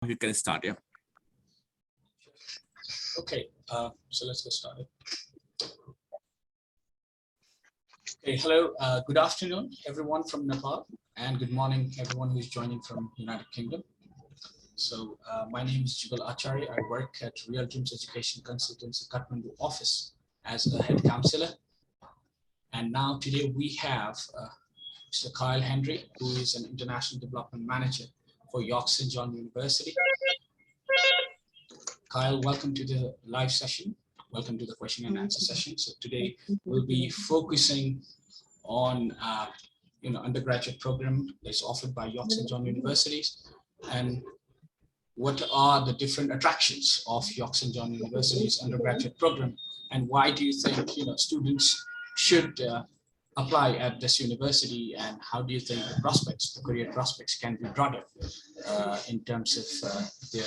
You can start, yeah. Okay, so let's get started. Okay, hello, good afternoon, everyone from Nepal, and good morning, everyone who is joining from United Kingdom. So my name is Jugal Acharya. I work at Real Dreams Education Consultancy Kathmandu office as a head counselor. And now today we have Mr. Kyle Henry, who is an international development manager for York St. John University. Kyle, welcome to the live session. Welcome to the question and answer session. So today we'll be focusing on undergraduate program that's offered by York St. John Universities, and what are the different attractions of York St. John University's undergraduate program, and why do you think students should apply at this university, and how do you think the prospects, the career prospects, can be broader in terms of their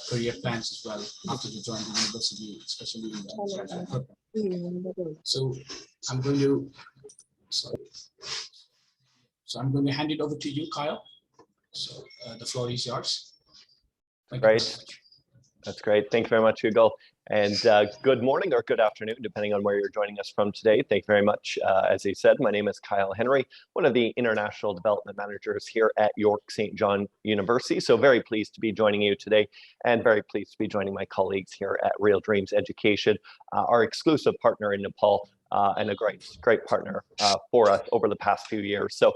career plans as well after they join the university, especially in the undergraduate program. So I'm going to hand it over to you, Kyle. So the floor is yours. Thank you very much. That's great. Thank you very much, Jugal. And good morning or good afternoon, depending on where you're joining us from today. Thank you very much. As he said, my name is Kyle Henry, one of the International Development Managers here at York St. John University. So very pleased to be joining you today, and very pleased to be joining my colleagues here at Real Dreams Education, our exclusive partner in Nepal, and a great partner for us over the past few years. So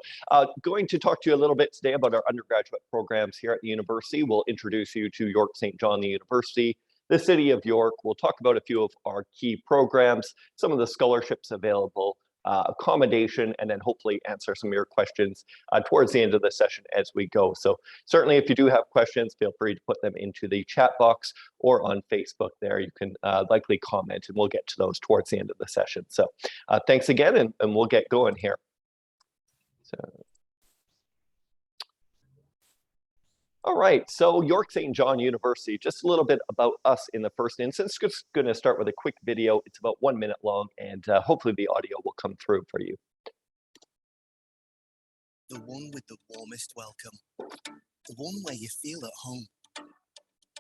going to talk to you a little bit today about our undergraduate programs here at the university. We'll introduce you to York St. John University, the City of York. We'll talk about a few of our key programs, some of the scholarships available, accommodation, and then hopefully answer some of your questions towards the end of the session as we go. So certainly if you do have questions, feel free to put them into the chat box or on Facebook there. You can likely comment, and we'll get to those towards the end of the session. So thanks again, and we'll get going here. All right, so York St. John University, just a little bit about us in the first instance. Just going to start with a quick video. It's about 1 minute long, and hopefully the audio will come through for you. The one with the warmest welcome. The one where you feel at home.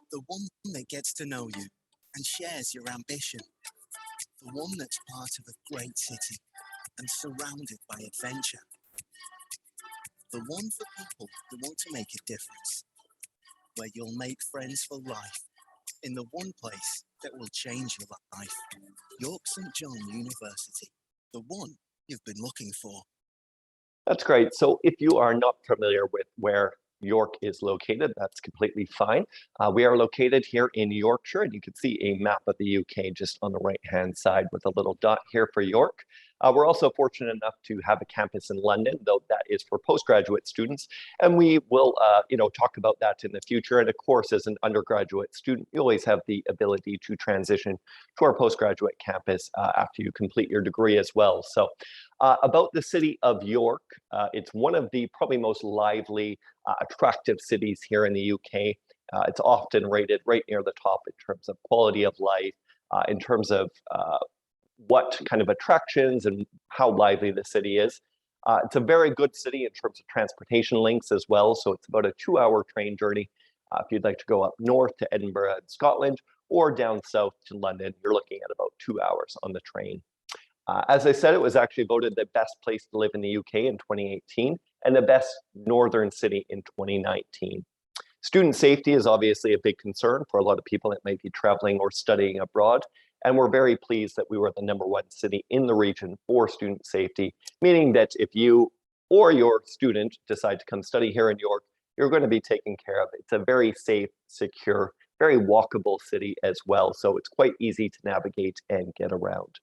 The one that gets to know you and shares your ambition. The one that's part of a great city and surrounded by adventure. The one for people who want to make a difference, where you'll make friends for life, in the one place that will change your life. York St. John University, the one you've been looking for. That's great. So if you are not familiar with where York is located, that's completely fine. We are located here in Yorkshire, and you can see a map of the UK just on the right-hand side with a little dot here for York. We're also fortunate enough to have a campus in London, though that is for postgraduate students, and we will talk about that in the future. And of course, as an undergraduate student, you always have the ability to transition to our postgraduate campus after you complete your degree as well. So about the city of York, it's one of the probably most lively, attractive cities here in the UK. It's often rated right near the top in terms of quality of life, in terms of what kind of attractions and how lively the city is. It's a very good city in terms of transportation links as well. So it's about a 2-hour train journey if you'd like to go up north to Edinburgh in Scotland, or down south to London. You're looking at about 2 hours on the train. As I said, it was actually voted the best place to live in the UK in 2018 and the best northern city in 2019. Student safety is obviously a big concern for a lot of people that might be traveling or studying abroad. And we're very pleased that we were the #1 city in the region for student safety, meaning that if you or your student decide to come study here in York, you're going to be taken care of. It's a very safe, secure, very walkable city as well. So it's quite easy to navigate and get around.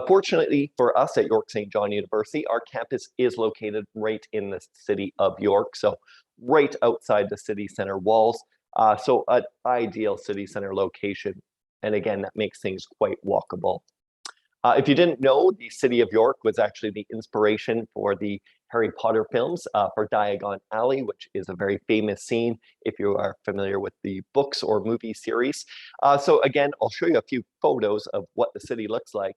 Fortunately for us at York St. John University, our campus is located right in the city of York, so right outside the city center walls. So an ideal city center location. And again, that makes things quite walkable. If you didn't know, the city of York was actually the inspiration for the Harry Potter films, for Diagon Alley, which is a very famous scene if you are familiar with the books or movie series. So again, I'll show you a few photos of what the city looks like.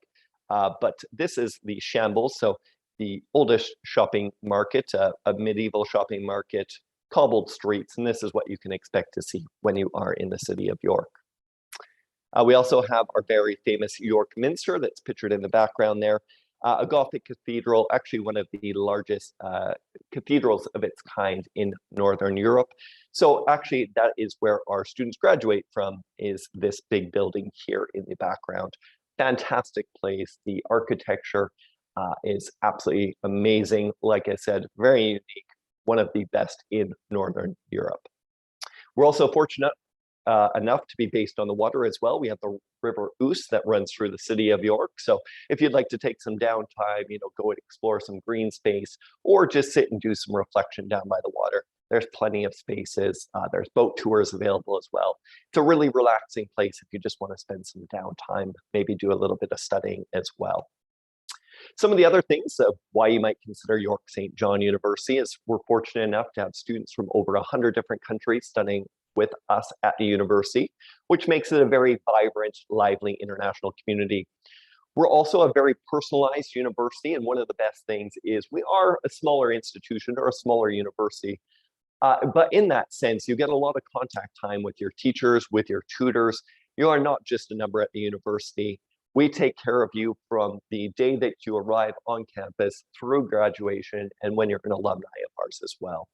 But this is the Shambles, so the oldest shopping market, a medieval shopping market cobbled streets, and this is what you can expect to see when you are in the city of York. We also have our very famous York Minster that's pictured in the background there, a Gothic cathedral, actually one of the largest cathedrals of its kind in Northern Europe. So actually that is where our students graduate from, is this big building here in the background. Fantastic place. The architecture is absolutely amazing. Like I said, very unique, one of the best in Northern Europe. We're also fortunate enough to be based on the water as well. We have the River Ouse that runs through the city of York. So if you'd like to take some downtime, go and explore some green space, or just sit and do some reflection down by the water, there's plenty of spaces. There's boat tours available as well. It's a really relaxing place if you just want to spend some downtime, maybe do a little bit of studying as well. Some of the other things of why you might consider York St. John University is we're fortunate enough to have students from over 100 different countries studying with us at the university, which makes it a very vibrant, lively international community. We're also a very personalized university, and one of the best things is we are a smaller institution or a smaller university. But in that sense, you get a lot of contact time with your teachers, with your tutors. You are not just a number at the university. We take care of you from the day that you arrive on campus through graduation and when you're an alumni of ours as well.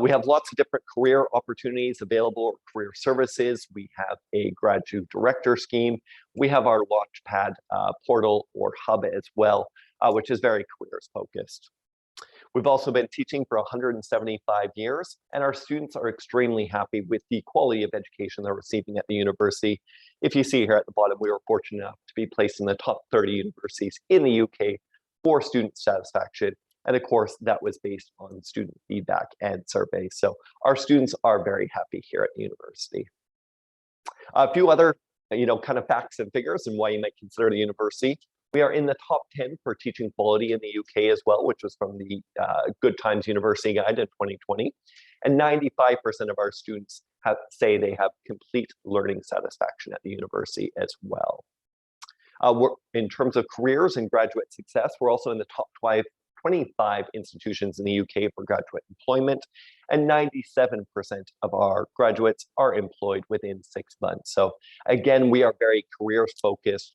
We have lots of different career opportunities available, career services. We have a graduate director scheme. We have our Launchpad portal or hub as well, which is very careers focused. We've also been teaching for 175 years, and our students are extremely happy with the quality of education they're receiving at the university. If you see here at the bottom, we were fortunate enough to be placed in the top 30 universities in the UK for student satisfaction. And of course, that was based on student feedback and surveys. So our students are very happy here at the university. A few other, kind of facts and figures and why you might consider the university. We are in the top 10 for teaching quality in the UK as well, which was from the Good Times University Guide in 2020. And 95% of our students say they have complete learning satisfaction at the university as well. In terms of careers and graduate success, we're also in the top 25 institutions in the UK for graduate employment, and 97% of our graduates are employed within 6 months. So again, we are very careers focused,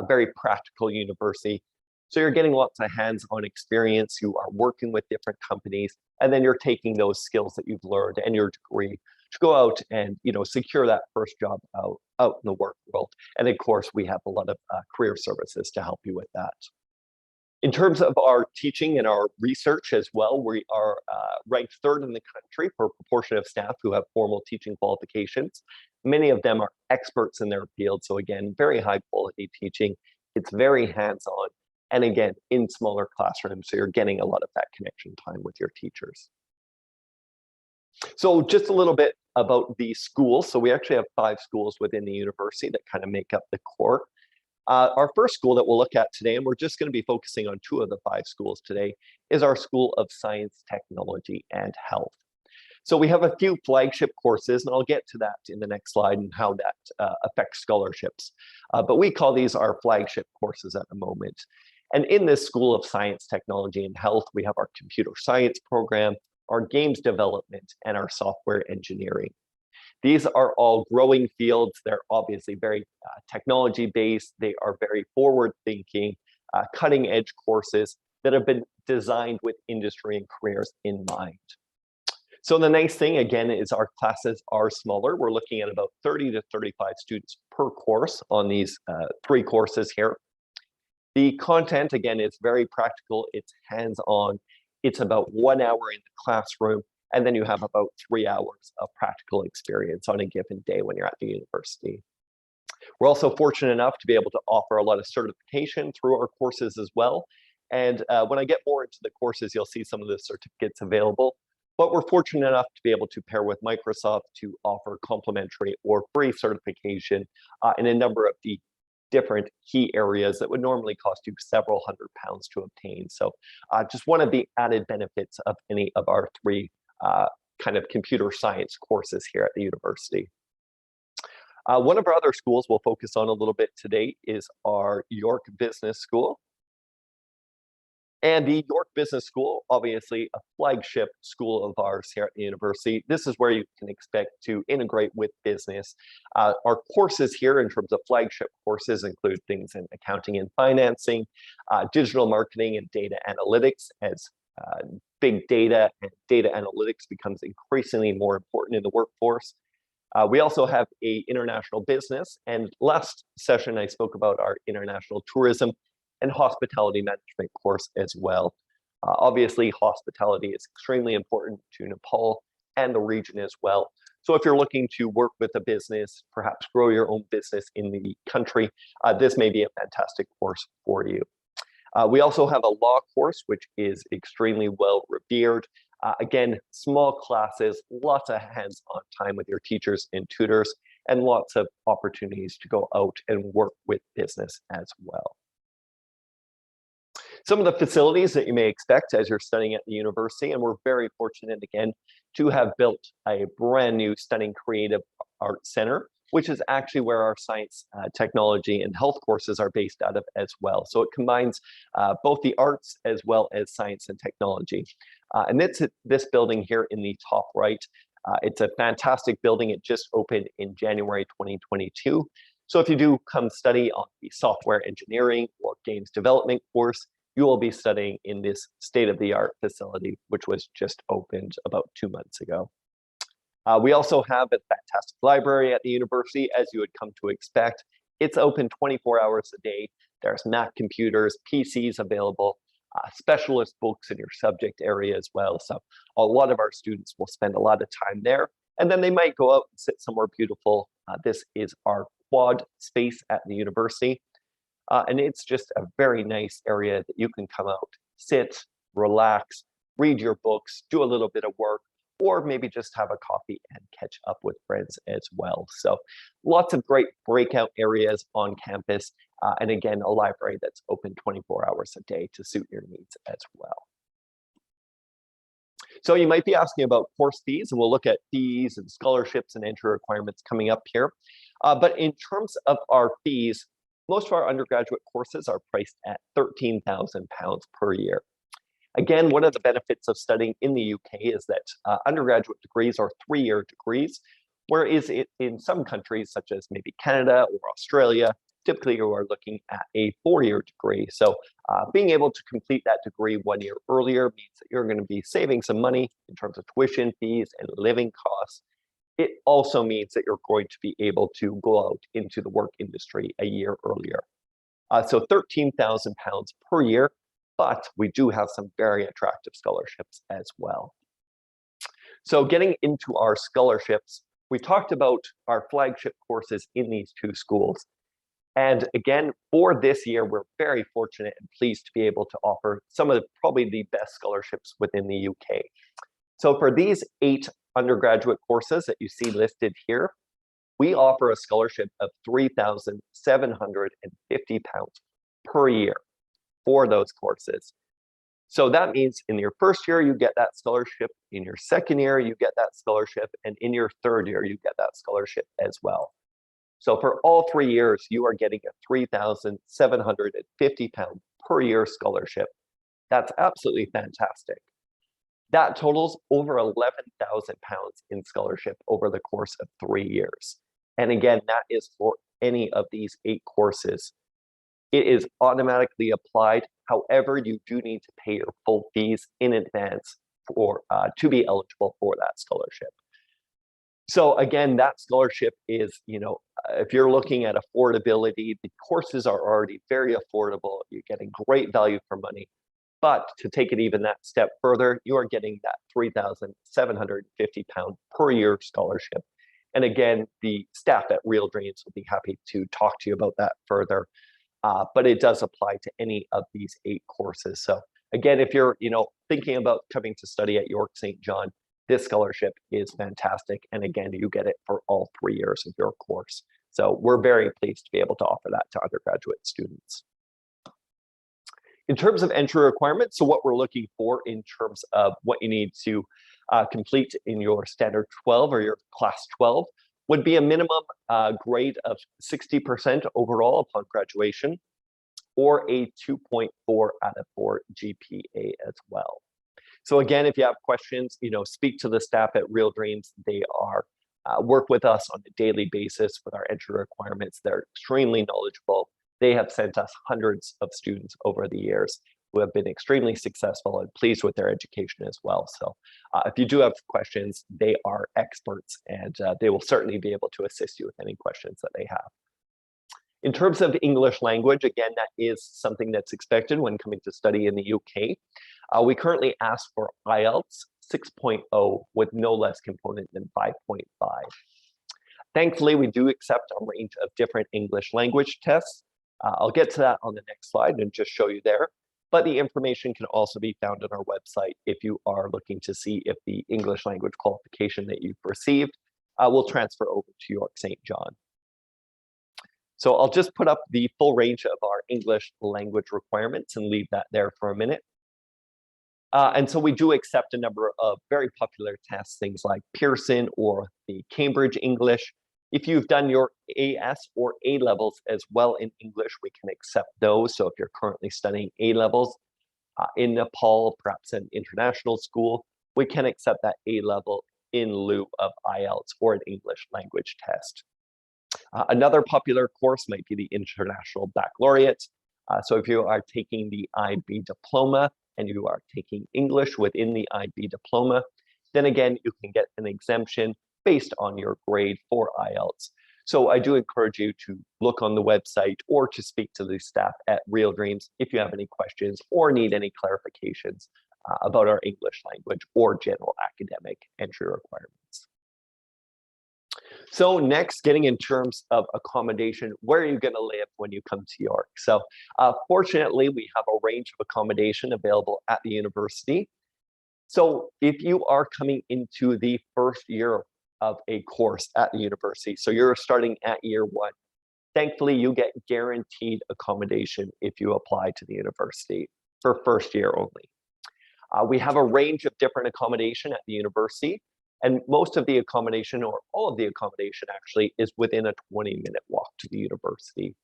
very practical university. So you're getting lots of hands-on experience, you are working with different companies, and then you're taking those skills that you've learned and your degree to go out and secure that first job out in the work world. And of course, we have a lot of career services to help you with that. In terms of our teaching and our research as well, we are ranked 3rd in the country for proportion of staff who have formal teaching qualifications. Many of them are experts in their field. So again, very high quality teaching. It's very hands-on. And again, in smaller classrooms, so you're getting a lot of that connection time with your teachers. So just a little bit about the schools. So we actually have 5 schools within the university that kind of make up the core. Our first school that we'll look at today, and we're just going to be focusing on 2 of the 5 schools today, is our School of Science, Technology, and Health. So we have a few flagship courses, and I'll get to that in the next slide and how that affects scholarships. But we call these our flagship courses at the moment. And in this School of Science, Technology, and Health, we have our computer science program, our games development, and our software engineering. These are all growing fields. They're obviously very technology-based. They are very forward-thinking, cutting-edge courses that have been designed with industry and careers in mind. So the nice thing, again, is our classes are smaller. We're looking at about 30 to 35 students per course on these 3 courses here. The content, again, is very practical. It's hands-on. It's about 1 hour in the classroom. And then you have about 3 hours of practical experience on a given day when you're at the university. We're also fortunate enough to be able to offer a lot of certification through our courses as well. And when I get more into the courses, you'll see some of the certificates available. But we're fortunate enough to be able to pair with Microsoft to offer complimentary or free certification in a number of the different key areas that would normally cost you several £100s to obtain. So just one of the added benefits of any of our 3 kind of computer science courses here at the university. One of our other schools we'll focus on a little bit today is our York Business School. And the York Business School, obviously a flagship school of ours here at the university. This is where you can expect to integrate with business. Our courses here in terms of flagship courses include things in accounting and financing, digital marketing and data analytics, as big data and data analytics becomes increasingly more important in the workforce. We also have an international business, and last session I spoke about our international tourism and hospitality management course as well. Obviously, hospitality is extremely important to Nepal and the region as well. So if you're looking to work with a business, perhaps grow your own business in the country, this may be a fantastic course for you. We also have a law course, which is extremely well revered. Again, small classes, lots of hands-on time with your teachers and tutors, and lots of opportunities to go out and work with business as well. Some of the facilities that you may expect as you're studying at the university, and we're very fortunate again to have built a brand new stunning creative arts center, which is actually where our science, technology, and health courses are based out of as well. So it combines both the arts as well as science and technology. And it's this building here in the top right. It's a fantastic building. It just opened in January 2022. So if you do come study on the software engineering or games development course, you will be studying in this state-of-the-art facility, which was just opened about 2 months ago. We also have a fantastic library at the university, as you would come to expect. It's open 24 hours a day. There's Mac computers, PCs available, specialist books in your subject area as well. So a lot of our students will spend a lot of time there, and then they might go out and sit somewhere beautiful. This is our quad space at the university. And it's just a very nice area that you can come out, sit, relax, read your books, do a little bit of work, or maybe just have a coffee and catch up with friends as well. So lots of great breakout areas on campus. And again, a library that's open 24 hours a day to suit your needs as well. So you might be asking about course fees, and we'll look at fees and scholarships and entry requirements coming up here. But in terms of our fees, most of our undergraduate courses are priced at £13,000 per year. Again, one of the benefits of studying in the UK is that undergraduate degrees are 3-year degrees, whereas in some countries, such as maybe Canada or Australia, typically you are looking at a 4-year degree. So being able to complete that degree 1 year earlier means that you're going to be saving some money in terms of tuition fees and living costs. It also means that you're going to be able to go out into the work industry a year earlier. So £13,000 per year, but we do have some very attractive scholarships as well. So getting into our scholarships, we talked about our flagship courses in these two schools. And again, for this year, we're very fortunate and pleased to be able to offer some of probably the best scholarships within the UK. So for these 8 undergraduate courses that you see listed here, we offer a scholarship of £3,750 per year for those courses. So that means in your first year, you get that scholarship, in your second year, you get that scholarship, and in your third year, you get that scholarship as well. So for all 3 years, you are getting a £3,750 per year scholarship. That's absolutely fantastic. That totals over £11,000 in scholarship over the course of 3 years. And again, that is for any of these 8 courses. It is automatically applied. However, you do need to pay your full fees in advance for to be eligible for that scholarship. So again, that scholarship is, if you're looking at affordability, the courses are already very affordable. You're getting great value for money. But to take it even that step further, you are getting that £3,750 per year scholarship. And again, the staff at Real Dreams will be happy to talk to you about that further. But it does apply to any of these 8 courses. So again, if you're thinking about coming to study at York St. John, this scholarship is fantastic. And again, you get it for all 3 years of your course. So we're very pleased to be able to offer that to undergraduate students. In terms of entry requirements, so what we're looking for in terms of what you need to complete in your standard 12 or your class 12 would be a minimum grade of 60% overall upon graduation. or a 2.4 out of 4 GPA as well. So again, if you have questions, speak to the staff at Real Dreams. They are work with us on a daily basis with our entry requirements. They're extremely knowledgeable. They have sent us hundreds of students over the years who have been extremely successful and pleased with their education as well. So if you do have questions, they are experts, and they will certainly be able to assist you with any questions that they have. In terms of English language, again, that is something that's expected when coming to study in the UK. We currently ask for IELTS 6.0 with no less component than 5.5. Thankfully, we do accept a range of different English language tests. I'll get to that on the next slide and just show you there. But the information can also be found on our website if you are looking to see if the English language qualification that you've received will transfer over to York St. John. So I'll just put up the full range of our English language requirements and leave that there for a minute. And so we do accept a number of very popular tests, things like Pearson or the Cambridge English. If you've done your AS or A levels as well in English, we can accept those. So if you're currently studying A levels in Nepal, perhaps an international school, we can accept that A level in lieu of IELTS or an English language test. Another popular course might be the International Baccalaureate. So if you are taking the IB diploma and you are taking English within the IB diploma, then again, you can get an exemption based on your grade for IELTS. So I do encourage you to look on the website or to speak to the staff at Real Dreams if you have any questions or need any clarifications about our English language or general academic entry requirements. So next, getting in terms of accommodation, where are you going to live when you come to York? So fortunately, we have a range of accommodation available at the university. So if you are coming into the first year of a course at the university, so you're starting at year 1, thankfully you get guaranteed accommodation if you apply to the university for first year only. We have a range of different accommodation at the university, and most of the accommodation, or all of the accommodation actually, is within a 20-minute walk to the university.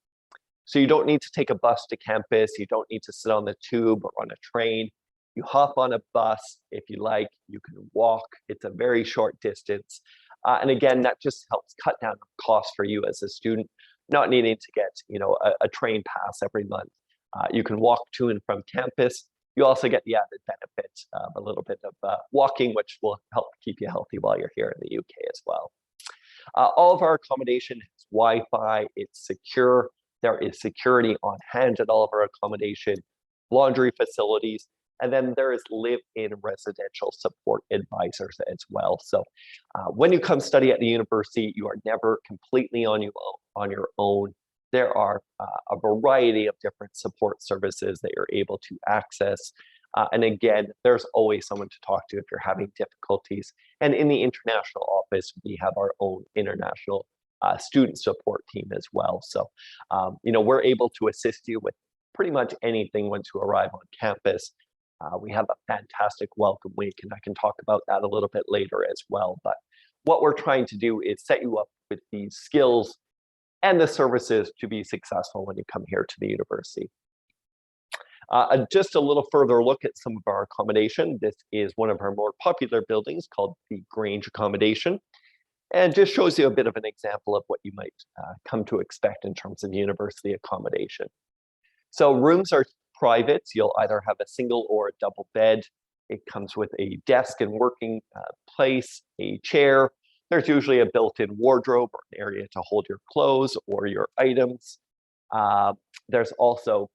So you don't need to take a bus to campus, you don't need to sit on the tube or on a train. You hop on a bus if you like, you can walk, it's a very short distance. And again, that just helps cut down on costs for you as a student, not needing to get a train pass every month. You can walk to and from campus. You also get the added benefit of a little bit of walking, which will help keep you healthy while you're here in the UK as well. All of our accommodation has Wi-Fi, it's secure. There is security on hand at all of our accommodation, laundry facilities, and then there is live-in residential support advisors as well. So when you come study at the university, you are never completely on your own. There are a variety of different support services that you're able to access. And again, there's always someone to talk to if you're having difficulties. And in the international office, we have our own international student support team as well. So, we're able to assist you with pretty much anything once you arrive on campus. We have a fantastic welcome week, and I can talk about that a little bit later as well. But what we're trying to do is set you up with these skills and the services to be successful when you come here to the university. Just a little further look at some of our accommodation. This is one of our more popular buildings called the Grange Accommodation, and just shows you a bit of an example of what you might come to expect in terms of university accommodation. So rooms are private. You'll either have a single or a double bed. It comes with a desk and working place, a chair. There's usually a built-in wardrobe or an area to hold your clothes or your items. There's also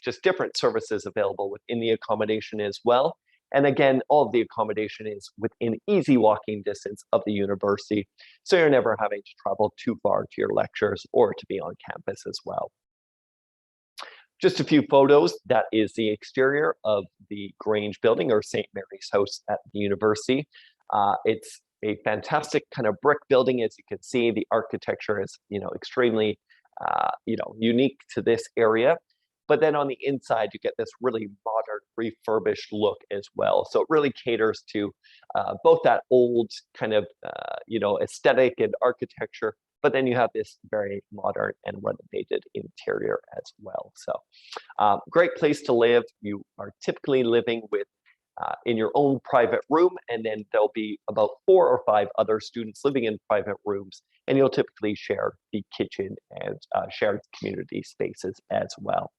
just different services available within the accommodation as well. And again, all of the accommodation is within easy walking distance of the university. So you're never having to travel too far to your lectures or to be on campus as well. Just a few photos. That is the exterior of the Grange building, or St. Mary's House at the university. It's a fantastic kind of brick building. As you can see, the architecture is extremely unique to this area. But then on the inside, you get this really modern, refurbished look as well. So it really caters to both that old kind of aesthetic and architecture, but then you have this very modern and renovated interior as well. So great place to live. You are typically living with in your own private room, and then there'll be about 4 or 5 other students living in private rooms, and you'll typically share the kitchen and shared community spaces as well.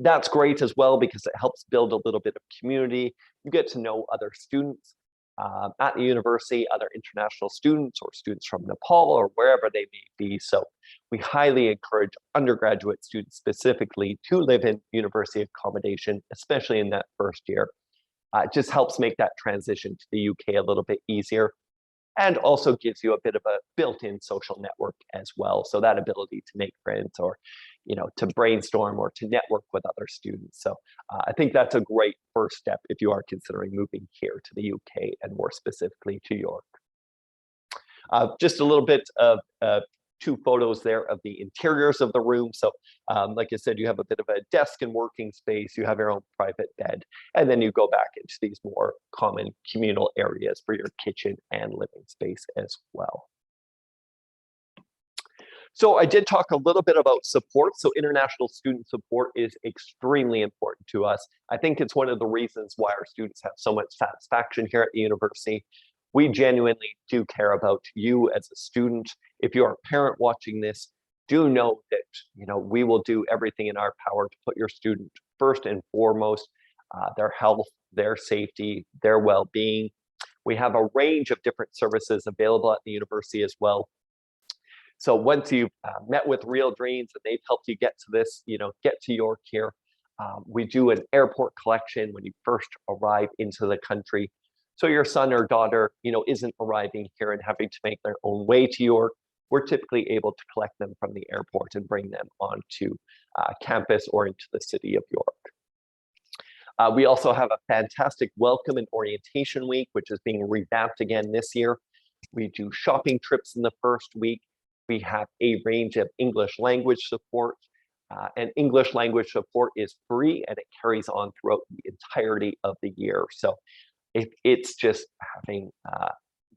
That's great as well because it helps build a little bit of community. You get to know other students at the university, other international students or students from Nepal or wherever they may be. So we highly encourage undergraduate students specifically to live in university accommodation, especially in that first year. It just helps make that transition to the UK a little bit easier, and also gives you a bit of a built-in social network as well. So that ability to make friends, or to brainstorm or to network with other students. So I think that's a great first step if you are considering moving here to the UK, and more specifically to York. Just a little bit of 2 photos there of the interiors of the room. So like I said, you have a bit of a desk and working space, you have your own private bed, and then you go back into these more common communal areas for your kitchen and living space as well. So I did talk a little bit about support. So international student support is extremely important to us. I think it's one of the reasons why our students have so much satisfaction here at the university. We genuinely do care about you as a student. If you're a parent watching this, do know that we will do everything in our power to put your student first and foremost, their health, their safety, their well-being. We have a range of different services available at the university as well. So once you've met with Real Dreams and they've helped you get to this, get to York here, we do an airport collection when you first arrive into the country. So your son or daughter, isn't arriving here and having to make their own way to York. We're typically able to collect them from the airport and bring them onto campus or into the city of York. We also have a fantastic welcome and orientation week, which is being revamped again this year. We do shopping trips in the first week. We have a range of English language support, and English language support is free, and it carries on throughout the entirety of the year. So if it's just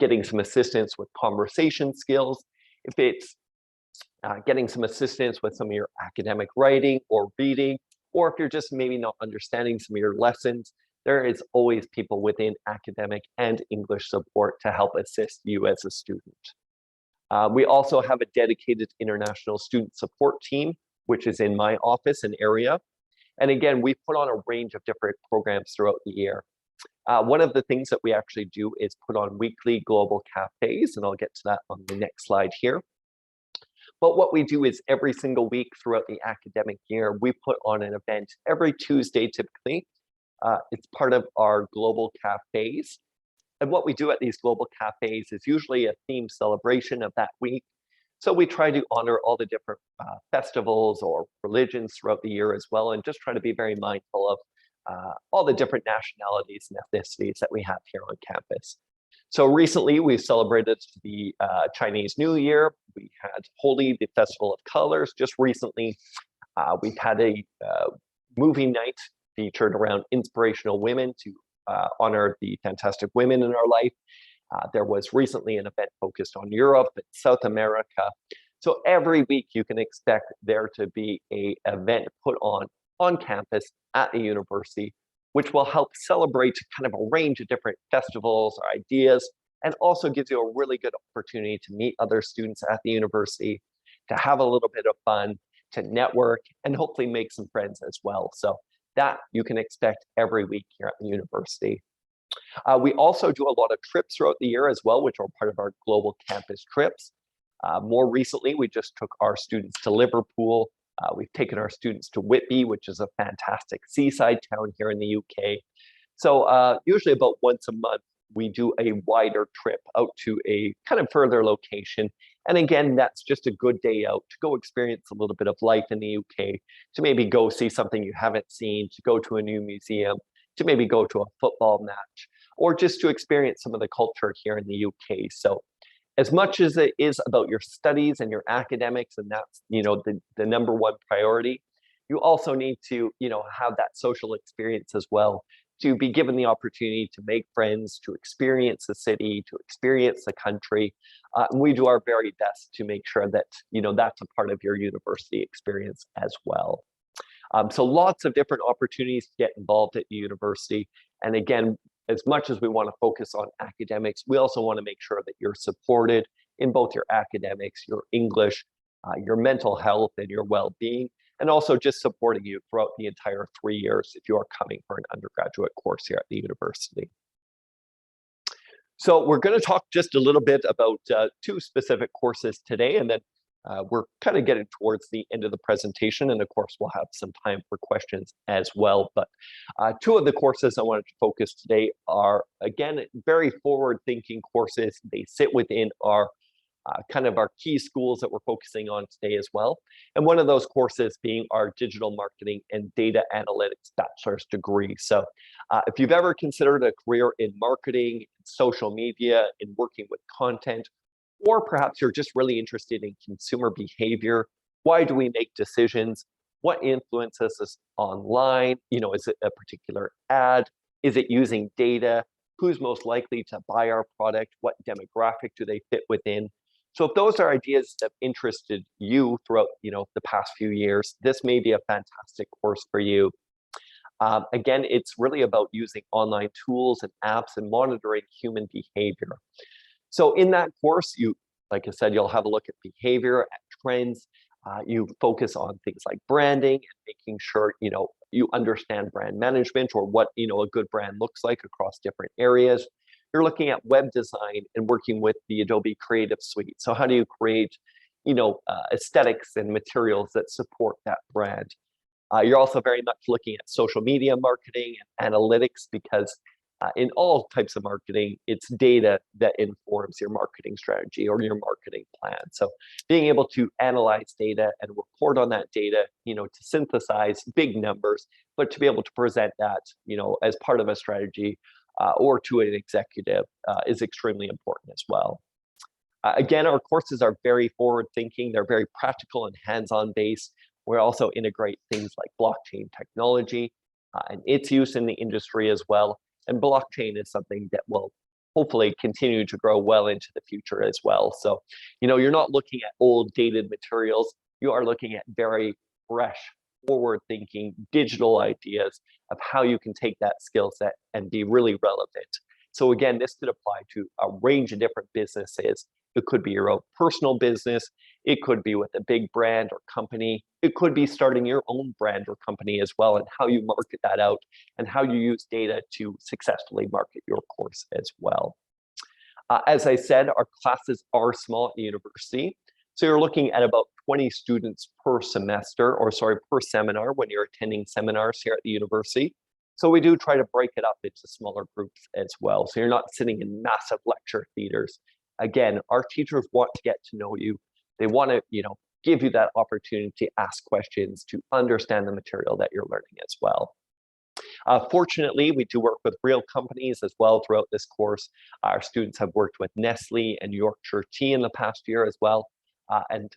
getting some assistance with conversation skills, if it's getting some assistance with some of your academic writing or reading, or if you're just maybe not understanding some of your lessons, there is always people within academic and English support to help assist you as a student. We also have a dedicated international student support team, which is in my office and area. And again, we put on a range of different programs throughout the year. One of the things that we actually do is put on weekly global cafes, and I'll get to that on the next slide here. But what we do is every single week throughout the academic year, we put on an event every Tuesday typically. It's part of our global cafes. And what we do at these global cafes is usually a themed celebration of that week. So we try to honor all the different festivals or religions throughout the year as well, and just try to be very mindful of all the different nationalities and ethnicities that we have here on campus. So recently we celebrated the Chinese New Year. We had Holi, the Festival of Colors. Just recently, we've had a movie night featured around inspirational women to honor the fantastic women in our life. There was recently an event focused on Europe and South America. So every week you can expect there to be an event put on campus at the university, which will help celebrate kind of a range of different festivals or ideas, and also gives you a really good opportunity to meet other students at the university, to have a little bit of fun, to network, and hopefully make some friends as well. So that you can expect every week here at the university. We also do a lot of trips throughout the year as well, which are part of our global campus trips. More recently, we just took our students to Liverpool. We've taken our students to Whitby, which is a fantastic seaside town here in the UK. So usually about once a month, we do a wider trip out to a kind of further location. And again, that's just a good day out to go experience a little bit of life in the UK, to maybe go see something you haven't seen, to go to a new museum, to maybe go to a football match, or just to experience some of the culture here in the UK. So as much as it is about your studies and your academics, and that's the number one priority, you also need to have that social experience as well, to be given the opportunity to make friends, to experience the city, to experience the country. And we do our very best to make sure that, that's a part of your university experience as well. So lots of different opportunities to get involved at the university. And again, as much as we want to focus on academics, we also want to make sure that you're supported in both your academics, your English, your mental health, and your well-being, and also just supporting you throughout the entire 3 years if you are coming for an undergraduate course here at the university. So we're going to talk just a little bit about 2 specific courses today, and then we're kind of getting towards the end of the presentation, and of course we'll have some time for questions as well. But 2 of the courses I wanted to focus today are, again, very forward-thinking courses. They sit within our kind of our key schools that we're focusing on today as well. And one of those courses being our digital marketing and data analytics bachelor's degree. So if you've ever considered a career in marketing, social media, in working with content, or perhaps you're just really interested in consumer behavior, why do we make decisions? What influences us online? Is it a particular ad? Is it using data? Who's most likely to buy our product? What demographic do they fit within? So if those are ideas that have interested you throughout, the past few years, this may be a fantastic course for you. Again, it's really about using online tools and apps and monitoring human behavior. So in that course, like I said, you'll have a look at behavior, at trends. You focus on things like branding and making sure, you understand brand management or what, a good brand looks like across different areas. You're looking at web design and working with the Adobe Creative Suite. So how do you create, aesthetics and materials that support that brand? You're also very much looking at social media marketing and analytics, because in all types of marketing, it's data that informs your marketing strategy or your marketing plan. So being able to analyze data and report on that data, to synthesize big numbers, but to be able to present that, as part of a strategy or to an executive is extremely important as well. Again, our courses are very forward-thinking. They're very practical and hands-on based. We also integrate things like blockchain technology and its use in the industry as well. And blockchain is something that will hopefully continue to grow well into the future as well. So, you're not looking at old dated materials. You are looking at very fresh, forward-thinking digital ideas of how you can take that skill set and be really relevant. So again, this could apply to a range of different businesses. It could be your own personal business. It could be with a big brand or company. It could be starting your own brand or company as well, and how you market that out and how you use data to successfully market your course as well. As I said, our classes are small at the university. So you're looking at about 20 students per semester, or sorry, per seminar when you're attending seminars here at the university. So we do try to break it up into smaller groups as well. So you're not sitting in massive lecture theaters. Again, our teachers want to get to know you. They want to, give you that opportunity to ask questions, to understand the material that you're learning as well. Fortunately, we do work with real companies as well throughout this course. Our students have worked with Nestle and Yorkshire Tea in the past year as well. And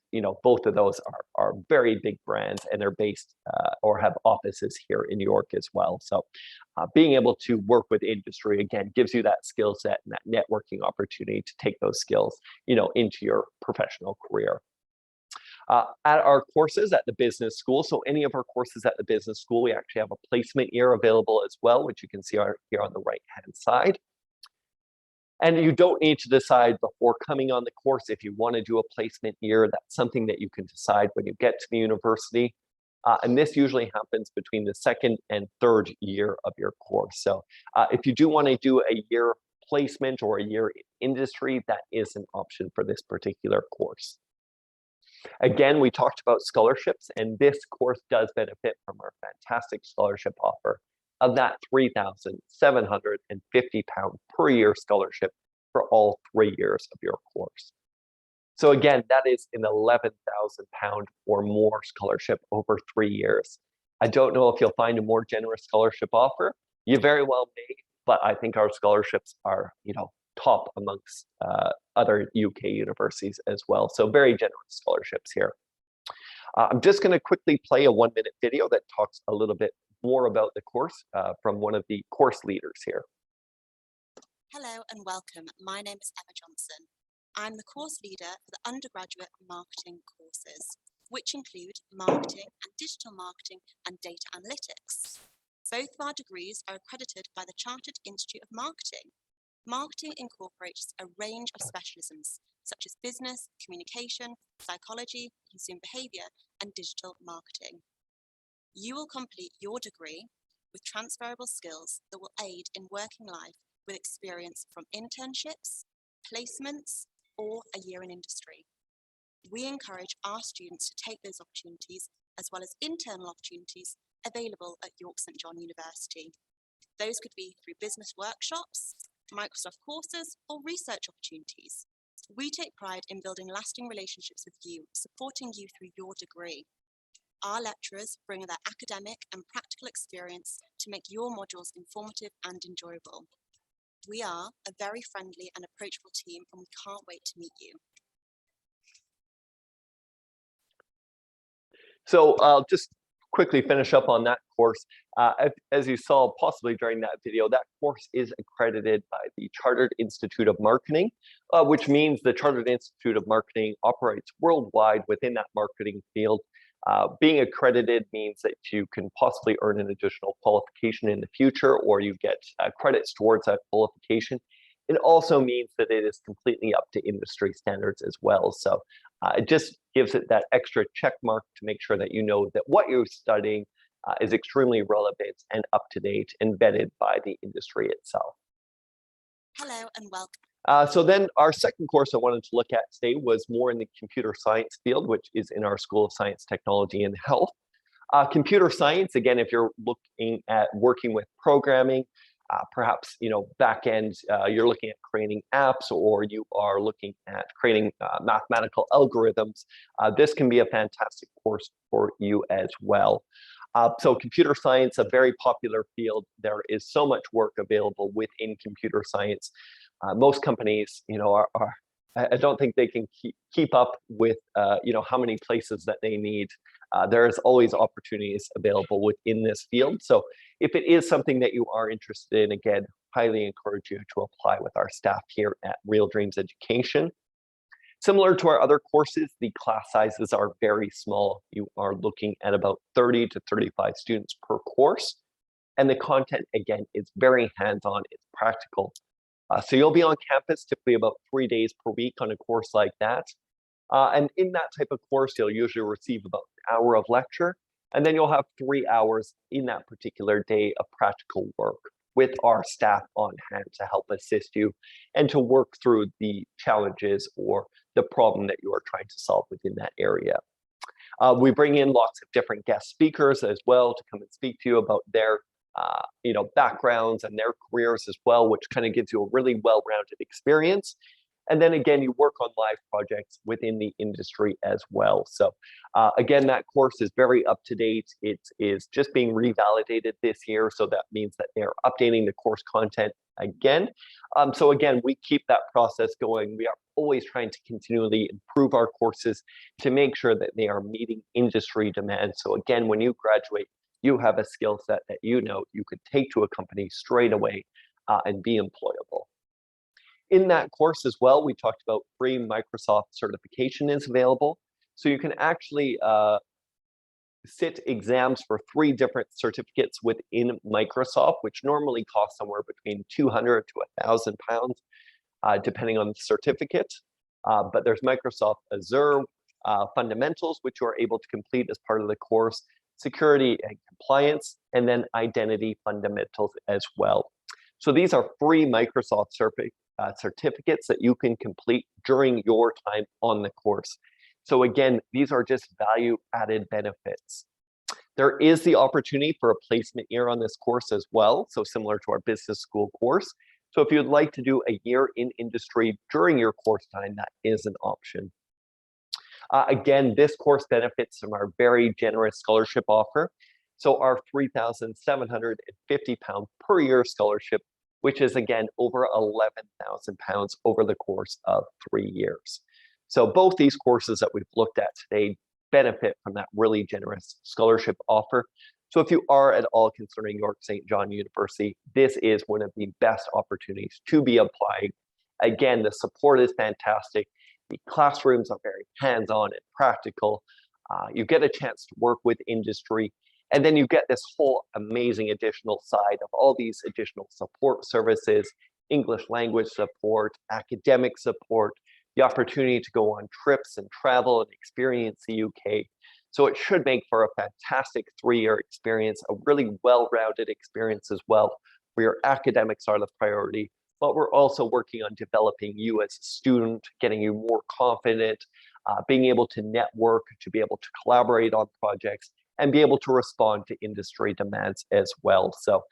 both of those are very big brands, and they're based or have offices here in New York as well. So being able to work with industry, again, gives you that skill set and that networking opportunity to take those skills into your professional career. At our courses at the business school, so any of our courses at the business school, we actually have a placement year available as well, which you can see here on the right-hand side. And you don't need to decide before coming on the course if you want to do a placement year. That's something that you can decide when you get to the university. And this usually happens between the 2nd and 3rd year of your course. So if you do want to do a year placement or a year in industry, that is an option for this particular course. Again, we talked about scholarships, and this course does benefit from our fantastic scholarship offer of that £3,750 per year scholarship for all 3 years of your course. So again, that is an £11,000 or more scholarship over 3 years. I don't know if you'll find a more generous scholarship offer. You very well may, but I think our scholarships are, top amongst other UK universities as well. So very generous scholarships here. I'm just going to quickly play a 1-minute video that talks a little bit more about the course from one of the course leaders here. Hello and welcome. My name is Emma Johnson. I'm the course leader for the undergraduate marketing courses, which include marketing and digital marketing and data analytics. Both of our degrees are accredited by the Chartered Institute of Marketing. Marketing incorporates a range of specialisms, such as business, communication, psychology, consumer behaviour, and digital marketing. You will complete your degree with transferable skills that will aid in working life with experience from internships, placements, or a year in industry. We encourage our students to take those opportunities, as well as internal opportunities available at York St John University. Those could be through business workshops, Microsoft courses, or research opportunities. We take pride in building lasting relationships with you, supporting you through your degree. Our lecturers bring their academic and practical experience to make your modules informative and enjoyable. We are a very friendly and approachable team, and we can't wait to meet you. So I'll just quickly finish up on that course. As you saw possibly during that video, that course is accredited by the Chartered Institute of Marketing, which means the Chartered Institute of Marketing operates worldwide within that marketing field. Being accredited means that you can possibly earn an additional qualification in the future, or you get credits towards that qualification. It also means that it is completely up to industry standards as well. So it just gives it that extra check mark to make sure that you know that what you're studying is extremely relevant and up to date and vetted by the industry itself. Hello and welcome. So then our second course I wanted to look at today was more in the computer science field, which is in our School of Science, Technology and Health. Computer science, again, if you're looking at working with programming, perhaps, back end, you're looking at creating apps, or you are looking at creating mathematical algorithms, this can be a fantastic course for you as well. So computer science, a very popular field. There is so much work available within computer science. Most companies, I don't think they can keep up with, how many places that they need. There is always opportunities available within this field. So if it is something that you are interested in, again, highly encourage you to apply with our staff here at Real Dreams Education. Similar to our other courses, the class sizes are very small. You are looking at about 30 to 35 students per course. And the content, again, is very hands-on, it's practical. So you'll be on campus typically about 3 days per week on a course like that. And in that type of course, you'll usually receive about an hour of lecture, and then you'll have 3 hours in that particular day of practical work with our staff on hand to help assist you and to work through the challenges or the problem that you are trying to solve within that area. We bring in lots of different guest speakers as well to come and speak to you about their backgrounds and their careers as well, which kind of gives you a really well-rounded experience. And then again, you work on live projects within the industry as well. So again, that course is very up to date. It is just being revalidated this year. So that means that they're updating the course content again. So again, we keep that process going. We are always trying to continually improve our courses to make sure that they are meeting industry demand. So again, when you graduate, you have a skill set that you could take to a company straight away and be employable. In that course as well, we talked about free Microsoft certification is available. So you can actually sit exams for 3 different certificates within Microsoft, which normally cost somewhere between 200 to 1,000 pounds, depending on the certificate. But there's Microsoft Azure Fundamentals, which you are able to complete as part of the course, Security and Compliance, and then Identity Fundamentals as well. So these are free Microsoft certificates that you can complete during your time on the course. So again, these are just value-added benefits. There is the opportunity for a placement year on this course as well, so similar to our business school course. So if you'd like to do a year in industry during your course time, that is an option. Again, this course benefits from our very generous scholarship offer. So our £3,750 per year scholarship, which is again over £11,000 over the course of 3 years. So both these courses that we've looked at today benefit from that really generous scholarship offer. So if you are at all considering York St. John University, this is one of the best opportunities to be applying. Again, the support is fantastic. The classrooms are very hands-on and practical. You get a chance to work with industry, and then you get this whole amazing additional side of all these additional support services, English language support, academic support, the opportunity to go on trips and travel and experience the UK. So it should make for a fantastic 3-year experience, a really well-rounded experience as well, where your academics are the priority, but we're also working on developing you as a student, getting you more confident, being able to network, to be able to collaborate on projects, and be able to respond to industry demands as well. So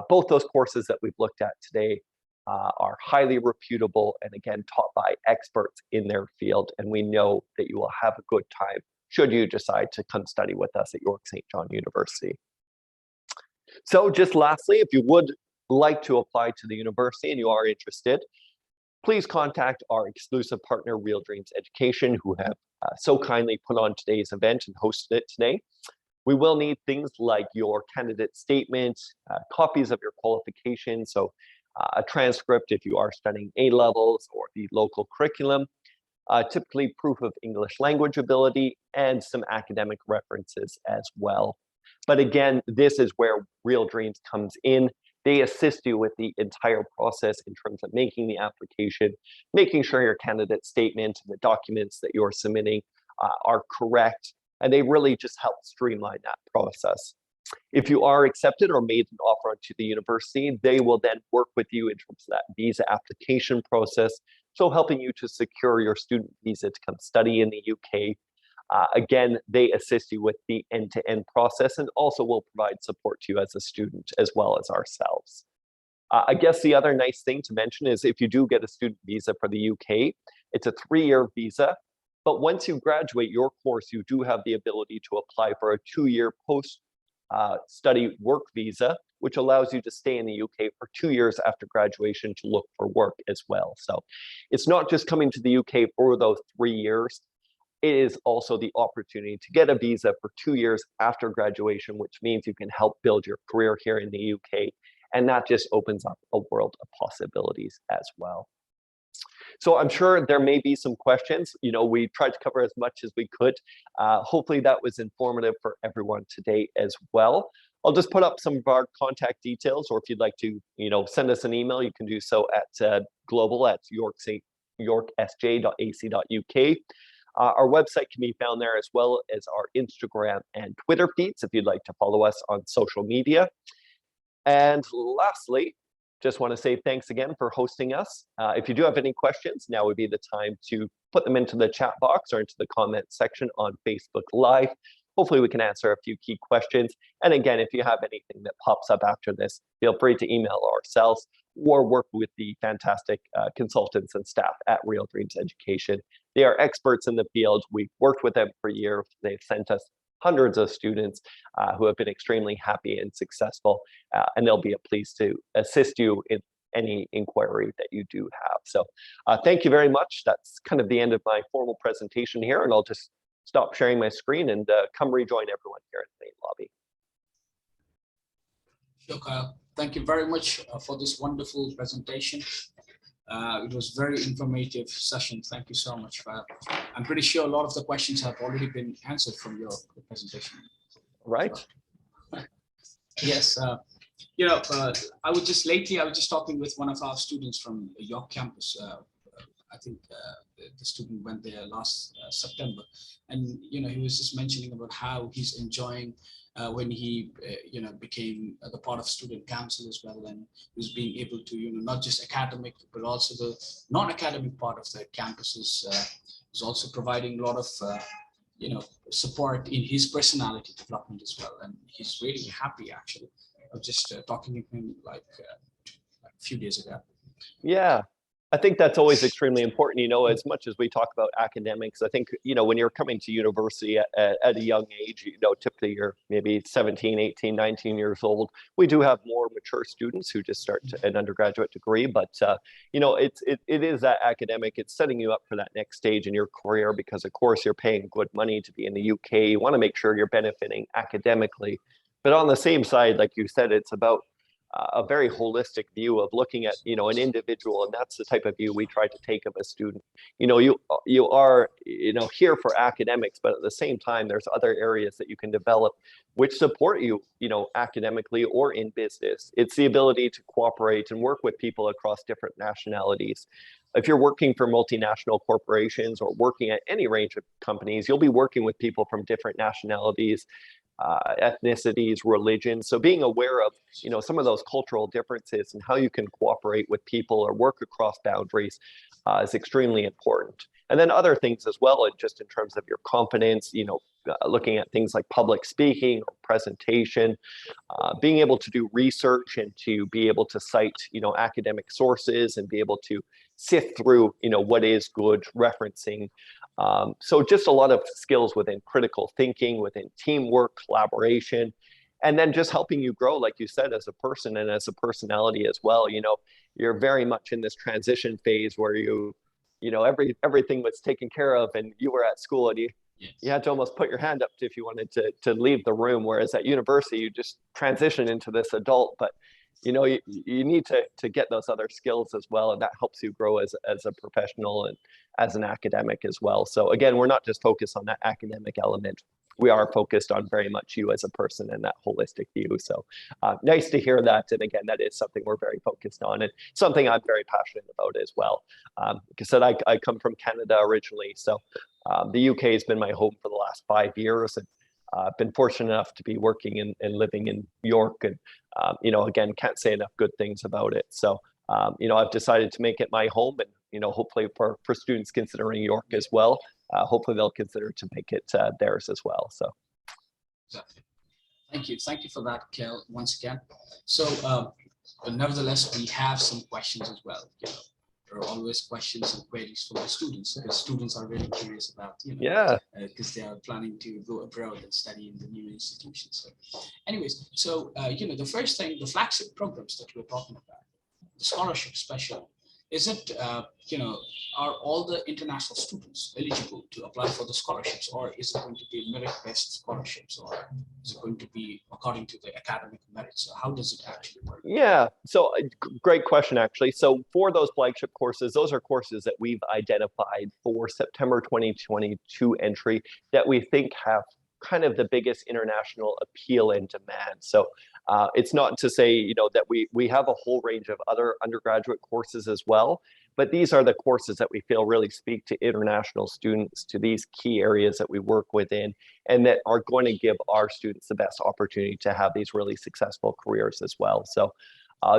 both those courses that we've looked at today are highly reputable and again, taught by experts in their field. And we know that you will have a good time should you decide to come study with us at York St. John University. So just lastly, if you would like to apply to the university and you are interested, please contact our exclusive partner, Real Dreams Education, who have so kindly put on today's event and hosted it today. We will need things like your candidate statement, copies of your qualifications, so a transcript if you are studying A-levels or the local curriculum, typically proof of English language ability, and some academic references as well. But again, this is where Real Dreams comes in. They assist you with the entire process in terms of making the application, making sure your candidate statement and the documents that you're submitting are correct, and they really just help streamline that process. If you are accepted or made an offer to the university, they will then work with you in terms of that visa application process, so helping you to secure your student visa to come study in the UK. Again, they assist you with the end-to-end process and also will provide support to you as a student as well as ourselves. I guess the other nice thing to mention is if you do get a student visa for the UK, it's a 3-year visa, but once you graduate your course, you do have the ability to apply for a 2-year post-study work visa, which allows you to stay in the UK for 2 years after graduation to look for work as well. So it's not just coming to the UK for those 3 years. It is also the opportunity to get a visa for 2 years after graduation, which means you can help build your career here in the UK. And that just opens up a world of possibilities as well. So I'm sure there may be some questions. You know, we tried to cover as much as we could. Hopefully that was informative for everyone today as well. I'll just put up some of our contact details, or if you'd like to, send us an email, you can do so at global@yorksj.ac.uk. Our website can be found there as well as our Instagram and Twitter feeds if you'd like to follow us on social media. And lastly, just want to say thanks again for hosting us. If you do have any questions, now would be the time to put them into the chat box or into the comment section on Facebook Live. Hopefully we can answer a few key questions. And again, if you have anything that pops up after this, feel free to email ourselves or work with the fantastic consultants and staff at Real Dreams Education. They are experts in the field. We've worked with them for years. They've sent us hundreds of students who have been extremely happy and successful, and they'll be pleased to assist you in any inquiry that you do have. So thank you very much. That's kind of the end of my formal presentation here, and I'll just stop sharing my screen and come rejoin everyone here in the main lobby. Sure, Kyle. Thank you very much for this wonderful presentation. It was a very informative session. Thank you so much. I'm pretty sure a lot of the questions have already been answered from your presentation. Right. Yes. I was just talking with one of our students from York campus. I think the student went there last September, and he was just mentioning about how he's enjoying when he became the part of student council as well, and was being able to not just academic but also the non-academic part of the campuses is also providing a lot of support in his personality development as well, and he's really happy. Actually, I was just talking to him like a few days ago. Yeah, I think that's always extremely important. As much as we talk about academics, I think, when you're coming to university at a young age, typically you're maybe 17, 18, 19 years old. We do have more mature students who just start an undergraduate degree, but, it is that academic. It's setting you up for that next stage in your career because, of course, you're paying good money to be in the UK. You want to make sure you're benefiting academically, But on the same side, like you said, it's about a very holistic view of looking at, you know, an individual, and that's the type of view we try to take of a student. You know, you are, you know, here for academics, but at the same time, there's other areas that you can develop which support you, you know, academically or in business. It's the ability to cooperate and work with people across different nationalities. If you're working for multinational corporations or working at any range of companies, you'll be working with people from different nationalities, ethnicities, religions. So being aware of, you know, some of those cultural differences and how you can cooperate with people or work across boundaries is extremely important. And then other things as well, and just in terms of your confidence, you know, looking at things like public speaking or presentation, being able to do research and to be able to cite, you know, academic sources and be able to sift through, you know, what is good referencing. So just a lot of skills within critical thinking, within teamwork, collaboration, and then just helping you grow, like you said, as a person and as a personality as well. You know, you're very much in this transition phase where you know, everything was taken care of and you were at school and you had to almost put your hand up if you wanted to leave the room. Whereas at university, you just transition into this adult, but you know, you need to get those other skills as well. And that helps you grow as a professional and as an academic as well. So again, we're not just focused on that academic element. We are focused on very much you as a person and that holistic view. So nice to hear that. And again, that is something we're very focused on and something I'm very passionate about as well. Like I said, I come from Canada originally. So the UK has been my home for the last 5 years. And I've been fortunate enough to be working and living in York. And, you know, again, can't say enough good things about it. So, you know, I've decided to make it my home and, you know, hopefully for students considering York as well, hopefully they'll consider to make it theirs as well. So. Exactly. Thank you. Thank you for that, Kel, once again. So, but nevertheless, we have some questions as well. You know, there are always questions and queries from the students because students are really curious about, you know, yeah, because they are planning to go abroad and study in the new institutions. So, anyways, so you know, the first thing, the flagship programs that we're talking about, the scholarship special, is it, you know, are all the international students eligible to apply for the scholarships, or is it going to be merit-based scholarships, or is it going to be according to the academic merits? So how does it actually work? Yeah, so great question, actually. So for those flagship courses, those are courses that we've identified for September 2022 entry that we think have kind of the biggest international appeal and demand. So it's not to say, you know, that we have a whole range of other undergraduate courses as well, but these are the courses that we feel really speak to international students, to these key areas that we work within, and that are going to give our students the best opportunity to have these really successful careers as well. So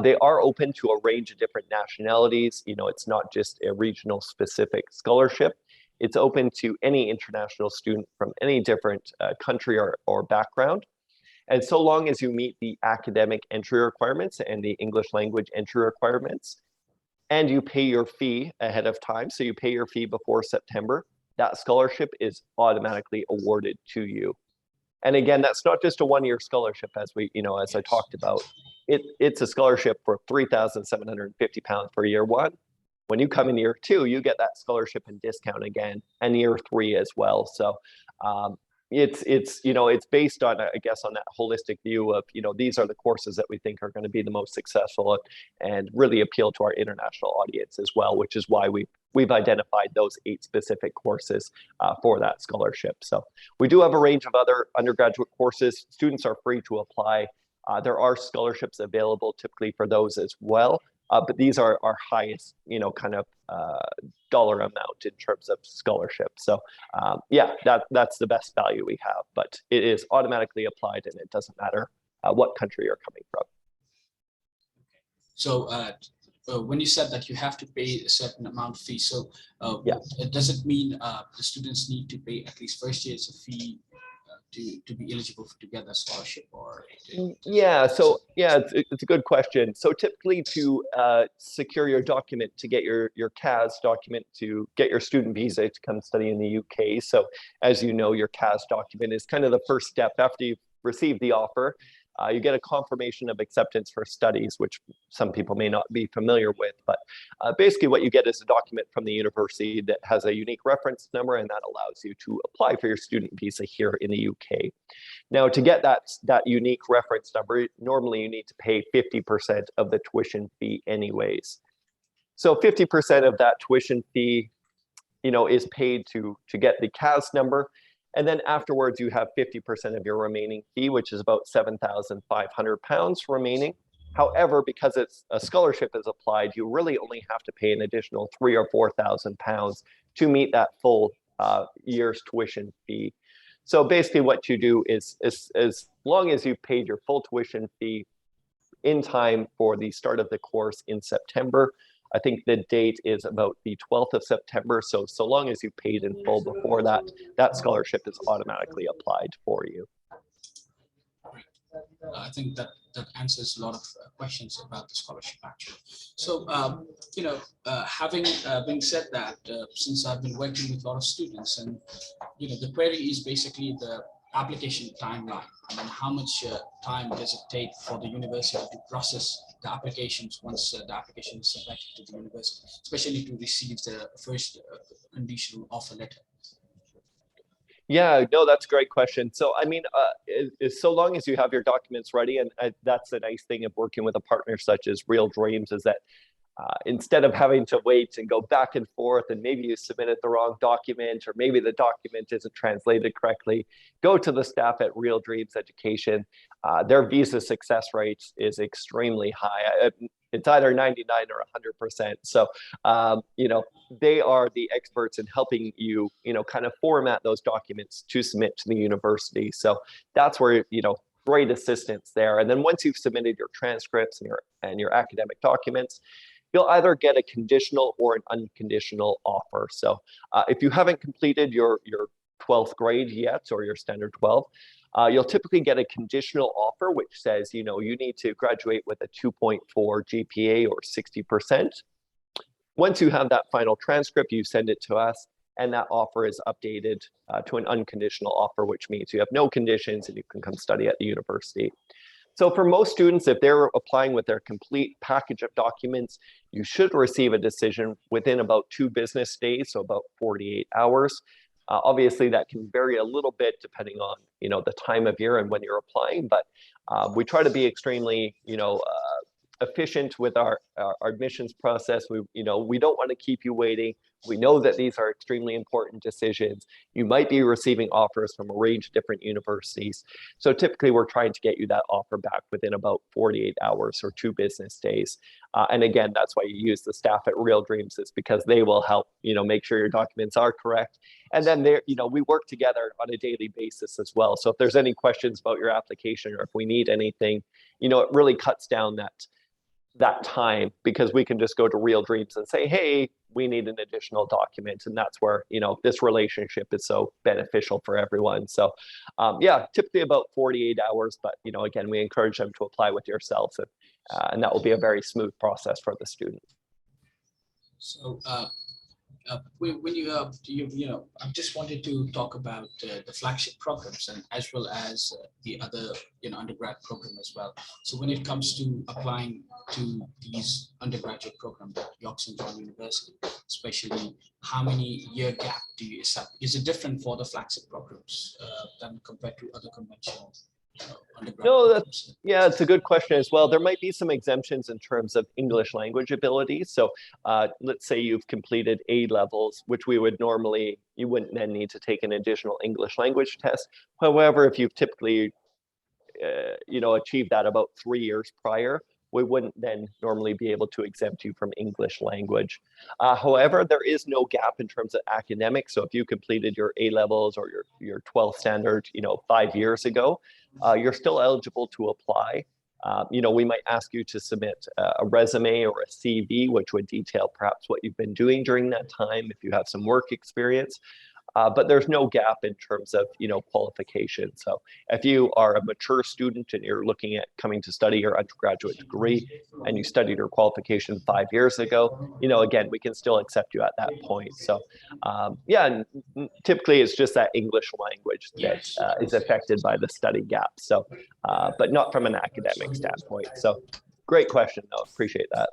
they are open to a range of different nationalities. You know, it's not just a regional specific scholarship. It's open to any international student from any different country or background. And so long as you meet the academic entry requirements and the English language entry requirements, and you pay your fee ahead of time, so you pay your fee before September, that scholarship is automatically awarded to you. And again, that's not just a one-year scholarship, as we, you know, as I talked about. It's a scholarship for £3,750 for year one. When you come in year two, you get that scholarship and discount again, and year three as well. So it's you know, it's based on, I guess, on that holistic view of, you know, these are the courses that we think are going to be the most successful and really appeal to our international audience as well, which is why we've identified those 8 specific courses for that scholarship. So we do have a range of other undergraduate courses. Students are free to apply. There are scholarships available typically for those as well. But these are our highest, you know, kind of dollar amount in terms of scholarship. So yeah, that's the best value we have, but it is automatically applied and it doesn't matter what country you're coming from. So when you said that you have to pay a certain amount of fee, so yeah. Does it mean the students need to pay at least first year's fee to be eligible to get that scholarship, or? Yeah, so yeah, it's a good question. So typically to secure your document, to get your CAS document, to get your student visa to come study in the UK. So as you know, your CAS document is kind of the first step after you've received the offer. You get a confirmation of acceptance for studies, which some people may not be familiar with, but basically what you get is a document from the university that has a unique reference number, and that allows you to apply for your student visa here in the UK. Now, to get that unique reference number, normally you need to pay 50% of the tuition fee anyways. So 50% of that tuition fee, is paid to get the CAS number. And then afterwards, you have 50% of your remaining fee, which is about £7,500 remaining. However, because it's a scholarship is applied, you really only have to pay an additional £3,000 or £4,000 to meet that full year's tuition fee. So basically what you do is as long as you've paid your full tuition fee in time for the start of the course in September, I think the date is about the 12th of September. So long as you paid in full before that, that scholarship is automatically applied for you. I think that answers a lot of questions about the scholarship actually. So, having being said that, since I've been working with a lot of students, and the query is basically the application timeline. I mean, how much time does it take for the university to process the applications once the application is submitted to the university, especially to receive the first conditional offer letter? Yeah, no, that's a great question. So, I mean, so long as you have your documents ready, and that's the nice thing of working with a partner such as Real Dreams, is that instead of having to wait and go back and forth, and maybe you submitted the wrong document, or maybe the document isn't translated correctly, go to the staff at Real Dreams Education. Their visa success rate is extremely high. It's either 99 or 100%. So, they are the experts in helping you, kind of format those documents to submit to the university. So that's where, great assistance there. And then once you've submitted your transcripts and your academic documents, you'll either get a conditional or an unconditional offer. So if you haven't completed your 12th grade yet, or your standard 12, you'll typically get a conditional offer, which says, you need to graduate with a 2.4 GPA or 60%. Once you have that final transcript, you send it to us, and that offer is updated to an unconditional offer, which means you have no conditions and you can come study at the university. So for most students, if they're applying with their complete package of documents, you should receive a decision within about 2 business days, so about 48 hours. Obviously, that can vary a little bit depending on the time of year and when you're applying, but we try to be extremely efficient with our admissions process. We don't want to keep you waiting. We know that these are extremely important decisions. You might be receiving offers from a range of different universities. So typically we're trying to get you that offer back within about 48 hours or 2 business days. And again, that's why you use the staff at Real Dreams, is because they will help, make sure your documents are correct. And then we work together on a daily basis as well. So if there's any questions about your application, or if we need anything, it really cuts down that time, because we can just go to Real Dreams and say, hey, we need an additional document. And that's where, this relationship is so beneficial for everyone. So typically about 48 hours, but, again, we encourage them to apply with yourselves, and that will be a very smooth process for the student. So when you I just wanted to talk about the flagship programs, and as well as the other undergrad program as well. So when it comes to applying to these undergraduate programs at York St. John University, especially, how many year gap do you accept? Is it different for the flagship programs than compared to other conventional undergrad programs? It's a good question as well. There might be some exemptions in terms of English language ability. So let's say you've completed A levels, which you wouldn't then need to take an additional English language test. However, if you've typically achieved that about 3 years prior, we wouldn't then normally be able to exempt you from English language. However, there is no gap in terms of academics. So if you completed your A levels or your 12th standard, 5 years ago, you're still eligible to apply. We might ask you to submit a resume or a CV, which would detail perhaps what you've been doing during that time, if you have some work experience. but there's no gap in terms of, qualification. So if you are a mature student and you're looking at coming to study your undergraduate degree and you studied your qualification 5 years ago, again, we can still accept you at that point. So yeah, typically it's just that English language that is affected by the study gap. So, but not from an academic standpoint. So great question though, appreciate that.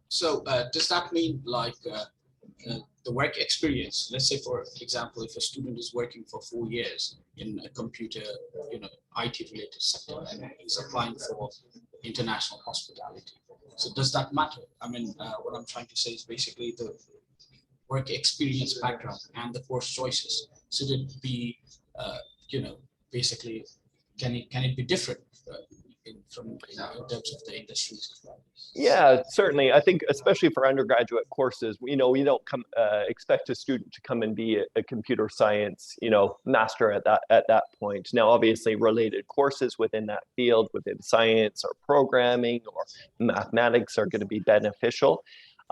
So does that mean like the work experience, let's say for example, if a student is working for 4 years in a computer, IT related sector and is applying for international hospitality, so does that matter? I mean, what I'm trying to say is basically the work experience background and the course choices. Should it be, basically, can it be different in terms of the industries as well? Yeah, certainly. I think especially for undergraduate courses, we don't expect a student to come and be a computer science, master at that point. Now, obviously, related courses within that field, within science or programming or mathematics, are going to be beneficial.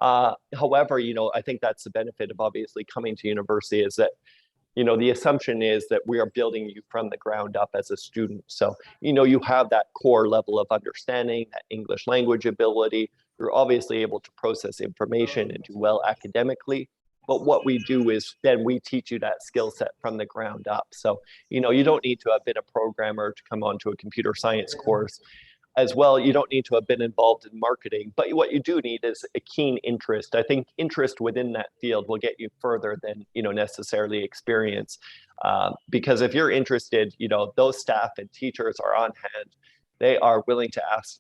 However, I think that's the benefit of obviously coming to university, is that the assumption is that we are building you from the ground up as a student. So, you have that core level of understanding, that English language ability. You're obviously able to process information and do well academically. But what we do is then we teach you that skill set from the ground up. So, you don't need to have been a programmer to come onto a computer science course. As well, you don't need to have been involved in marketing, but what you do need is a keen interest. I think interest within that field will get you further than necessarily experience, because if you're interested, those staff and teachers are on hand. They are willing to ask,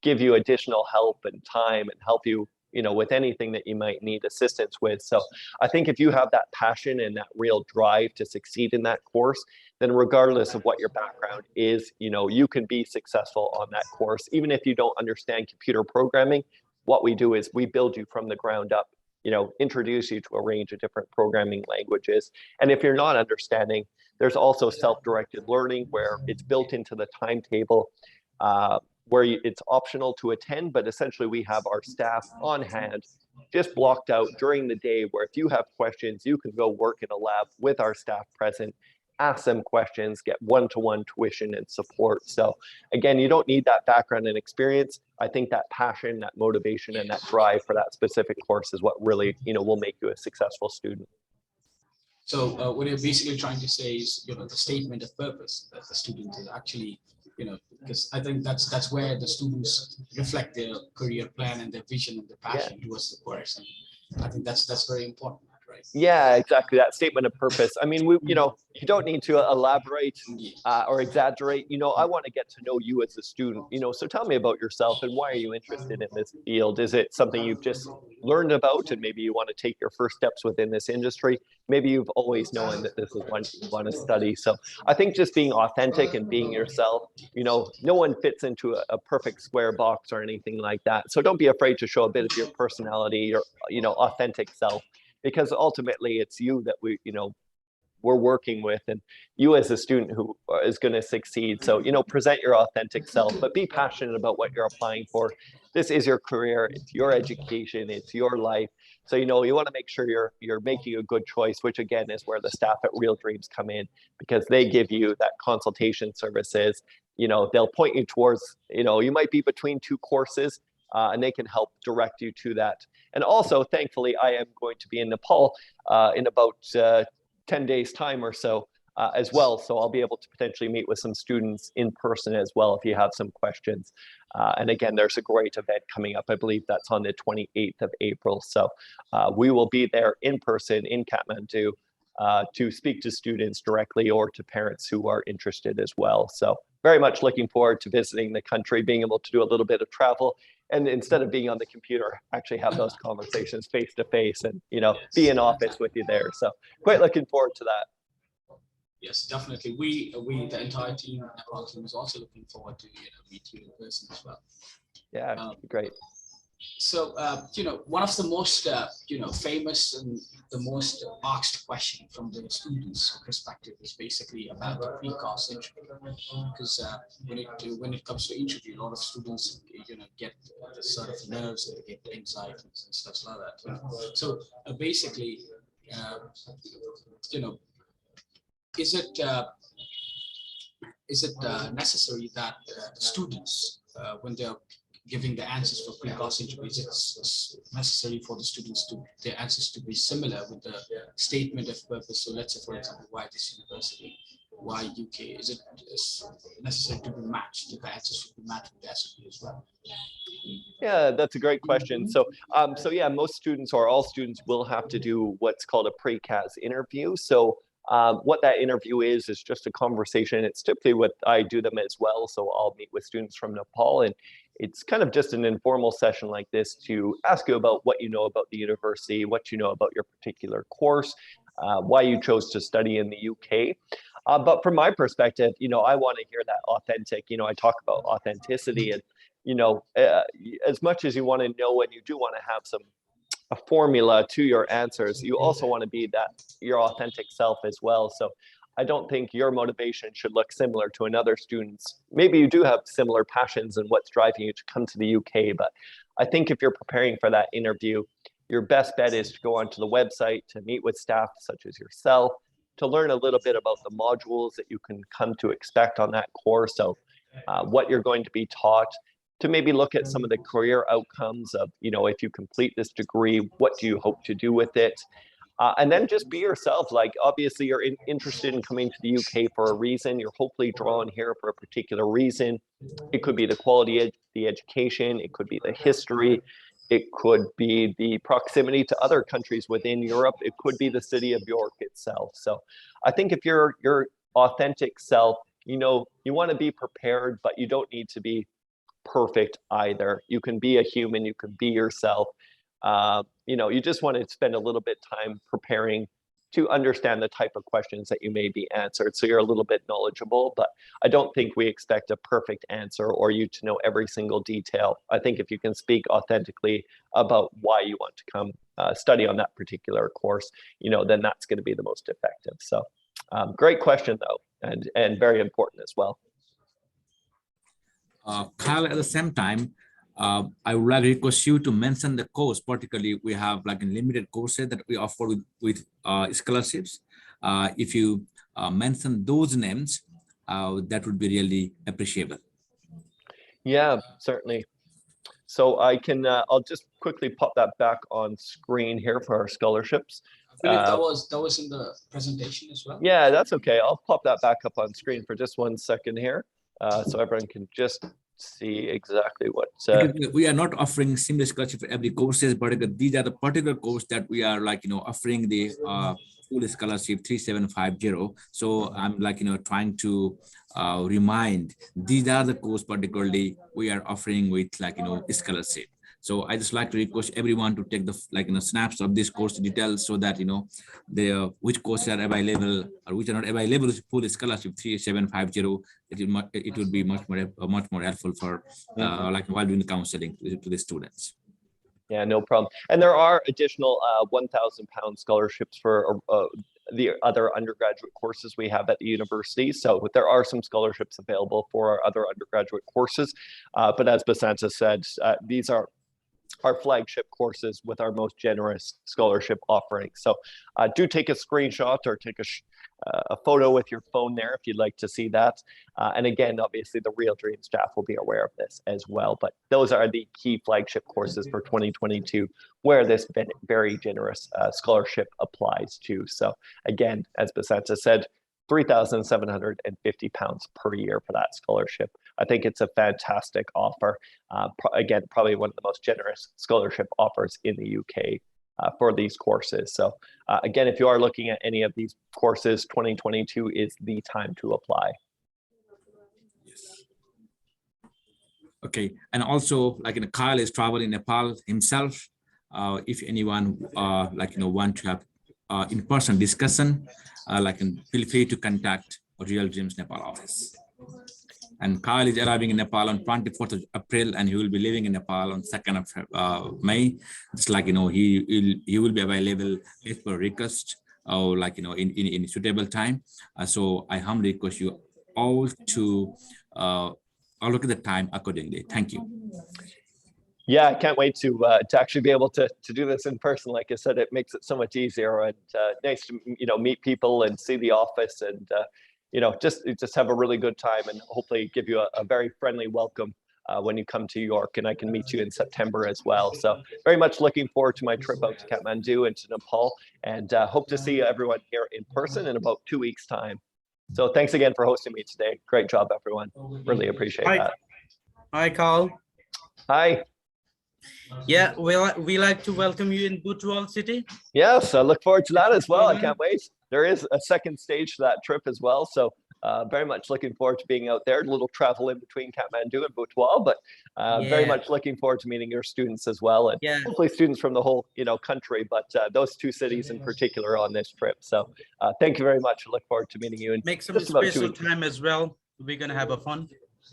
give you additional help and time and help you, with anything that you might need assistance with. So I think if you have that passion and that real drive to succeed in that course, then regardless of what your background is, you can be successful on that course. Even if you don't understand computer programming, what we do is we build you from the ground up, introduce you to a range of different programming languages. And if you're not understanding, there's also self-directed learning where it's built into the timetable, where it's optional to attend, but essentially we have our staff on hand, just blocked out during the day, where if you have questions, you can go work in a lab with our staff present, ask them questions, get one-to-one tuition and support. So again, you don't need that background and experience. I think that passion, that motivation, and that drive for that specific course is what really, will make you a successful student. So what you're basically trying to say is, the statement of purpose that the student is actually, because I think that's where the students reflect their career plan and their vision and their passion towards the course. And I think that's very important. Right. Yeah, exactly. That statement of purpose. I mean, you don't need to elaborate or exaggerate. I want to get to know you as a student. So tell me about yourself and why are you interested in this field? Is it something you've just learned about and maybe you want to take your first steps within this industry? Maybe you've always known that this is one you want to study. So I think just being authentic and being yourself. No one fits into a perfect square box or anything like that. So don't be afraid to show a bit of your personality, your authentic self. Because ultimately it's you that we're working with, and you as a student who is going to succeed. So, present your authentic self, but be passionate about what you're applying for. This is your career, it's your education, it's your life. So, you want to make sure you're making a good choice, which again is where the staff at Real Dreams come in, because they give you that consultation services. They'll point you towards, you might be between two courses, and they can help direct you to that. And also, thankfully, I am going to be in Nepal in about 10 days time or so as well. So I'll be able to potentially meet with some students in person as well if you have some questions. And again, there's a great event coming up. I believe that's on the 28th of April. So we will be there in person in Kathmandu to speak to students directly or to parents who are interested as well. So very much looking forward to visiting the country, being able to do a little bit of travel, and instead of being on the computer, actually have those conversations face to face and, be in office with you there. So quite looking forward to that. Yes, definitely. We the entire team, Nepal team, is also looking forward to meet you in person as well. Yeah, great. So one of the most famous and the most asked question from the students' perspective is basically about the pre-course interview, because when it comes to interview, a lot of students get this sort of nerves, they get anxieties and stuff like that. So basically, you know, is it necessary that students, when they're giving the answers for pre-course interviews, it's necessary for the students to their answers to be similar with the statement of purpose? So let's say, for example, why this university, why UK? Is it necessary to be matched? The answers should be matched with the SOP as well. Yeah, that's a great question. So, yeah, most students or all students will have to do what's called a pre-CAS interview. So what that interview is just a conversation. It's typically what I do them as well. So I'll meet with students from Nepal, and it's kind of just an informal session like this to ask you about what you know about the university, what you know about your particular course, why you chose to study in the UK. But from my perspective, I want to hear that authentic, I talk about authenticity, and as much as you want to know and you do want to have a formula to your answers, you also want to be your authentic self as well. So I don't think your motivation should look similar to another student's. Maybe you do have similar passions and what's driving you to come to the UK, but I think if you're preparing for that interview, your best bet is to go onto the website, to meet with staff such as yourself, to learn a little bit about the modules that you can come to expect on that course. So what you're going to be taught, to maybe look at some of the career outcomes of, if you complete this degree, what do you hope to do with it? And then just be yourself. Like, obviously, you're interested in coming to the UK for a reason. You're hopefully drawn here for a particular reason. It could be the quality of the education. It could be the history. It could be the proximity to other countries within Europe. It could be the city of York itself. So I think if you're your authentic self, you want to be prepared, but you don't need to be perfect either. You can be a human, you can be yourself. You just want to spend a little bit time preparing to understand the type of questions that you may be answered, so you're a little bit knowledgeable. But I don't think we expect a perfect answer or you to know every single detail. I think if you can speak authentically about why you want to come study on that particular course, then that's going to be the most effective. So great question though, and very important as well. Kyle, at the same time, I would like to request you to mention the course. Particularly, we have like limited courses that we offer with scholarships. If you mention those names, that would be really appreciable. Yeah, certainly. So I'll just quickly pop that back on screen here for our scholarships. I believe that was in the presentation as well. Yeah, that's okay. I'll pop that back up on screen for just 1 second here. So everyone can just see exactly what we are not offering similar scholarship for every courses, but these are the particular course that we are offering the full scholarship 3750. So I'm trying to remind these are the course particularly we are offering with scholarship. So I just like to request everyone to take the snaps of this course details, so that which courses are available or which are not available with full scholarship 3750. It would be much more helpful for while doing counseling to the students. Yeah, no problem. And there are additional £1,000 scholarships for the other undergraduate courses we have at the university. So there are some scholarships available for our other undergraduate courses. But as Basanta said, these are our flagship courses with our most generous scholarship offering. So do take a screenshot or take a photo with your phone there if you'd like to see that. And again, obviously the Real Dream staff will be aware of this as well, but those are the key flagship courses for 2022 where this very generous scholarship applies to. So again, as Basanta said, £3,750 per year for that scholarship. I think it's a fantastic offer. Again, probably one of the most generous scholarship offers in the UK for these courses. So again, if you are looking at any of these courses, 2022 is the time to apply. Yes. Okay, and also Kyle is traveling Nepal himself. If anyone want to have in-person discussion, feel free to contact Real Dreams Nepal office. And Kyle is arriving in Nepal on 24th of April, and he will be living in Nepal on 2nd of May. It's he will be available as per request, or in suitable time. So I humbly request you all to allocate the time accordingly. Thank you. Yeah, I can't wait to actually be able to do this in person. Like I said, it makes it so much easier, and nice to meet people and see the office, and just have a really good time, and hopefully give you a very friendly welcome when you come to York, and I can meet you in September as well. So very much looking forward to my trip out to Kathmandu and to Nepal, and hope to see everyone here in person in about 2 weeks' time. So thanks again for hosting me today. Great job, everyone. Really appreciate that. Hi, Carl. Hi. Yeah, we like to welcome you in Butwal city. Yes, I look forward to that as well. I can't wait. There is a second stage to that trip as well. So very much looking forward to being out there. A little travel in between Kathmandu and Butwal, but very much looking forward to meeting your students as well. And hopefully students from the whole country, but those two cities in particular on this trip. So thank you very much. I look forward to meeting you. Make some special time as well. We're going to have a fun.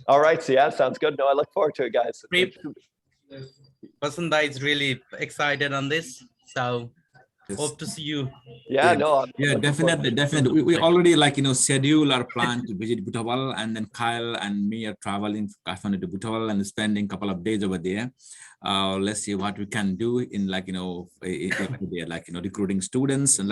All right. So yeah, sounds good. No, I look forward to it, guys. Basanta is really excited on this, so hope to see you. Yeah, no. Yeah, definitely. We already schedule our plan to visit Butwal, and then Kyle and me are traveling to Kathmandu to Butwal and spending a couple of days over there. Let's see what we can do in recruiting students and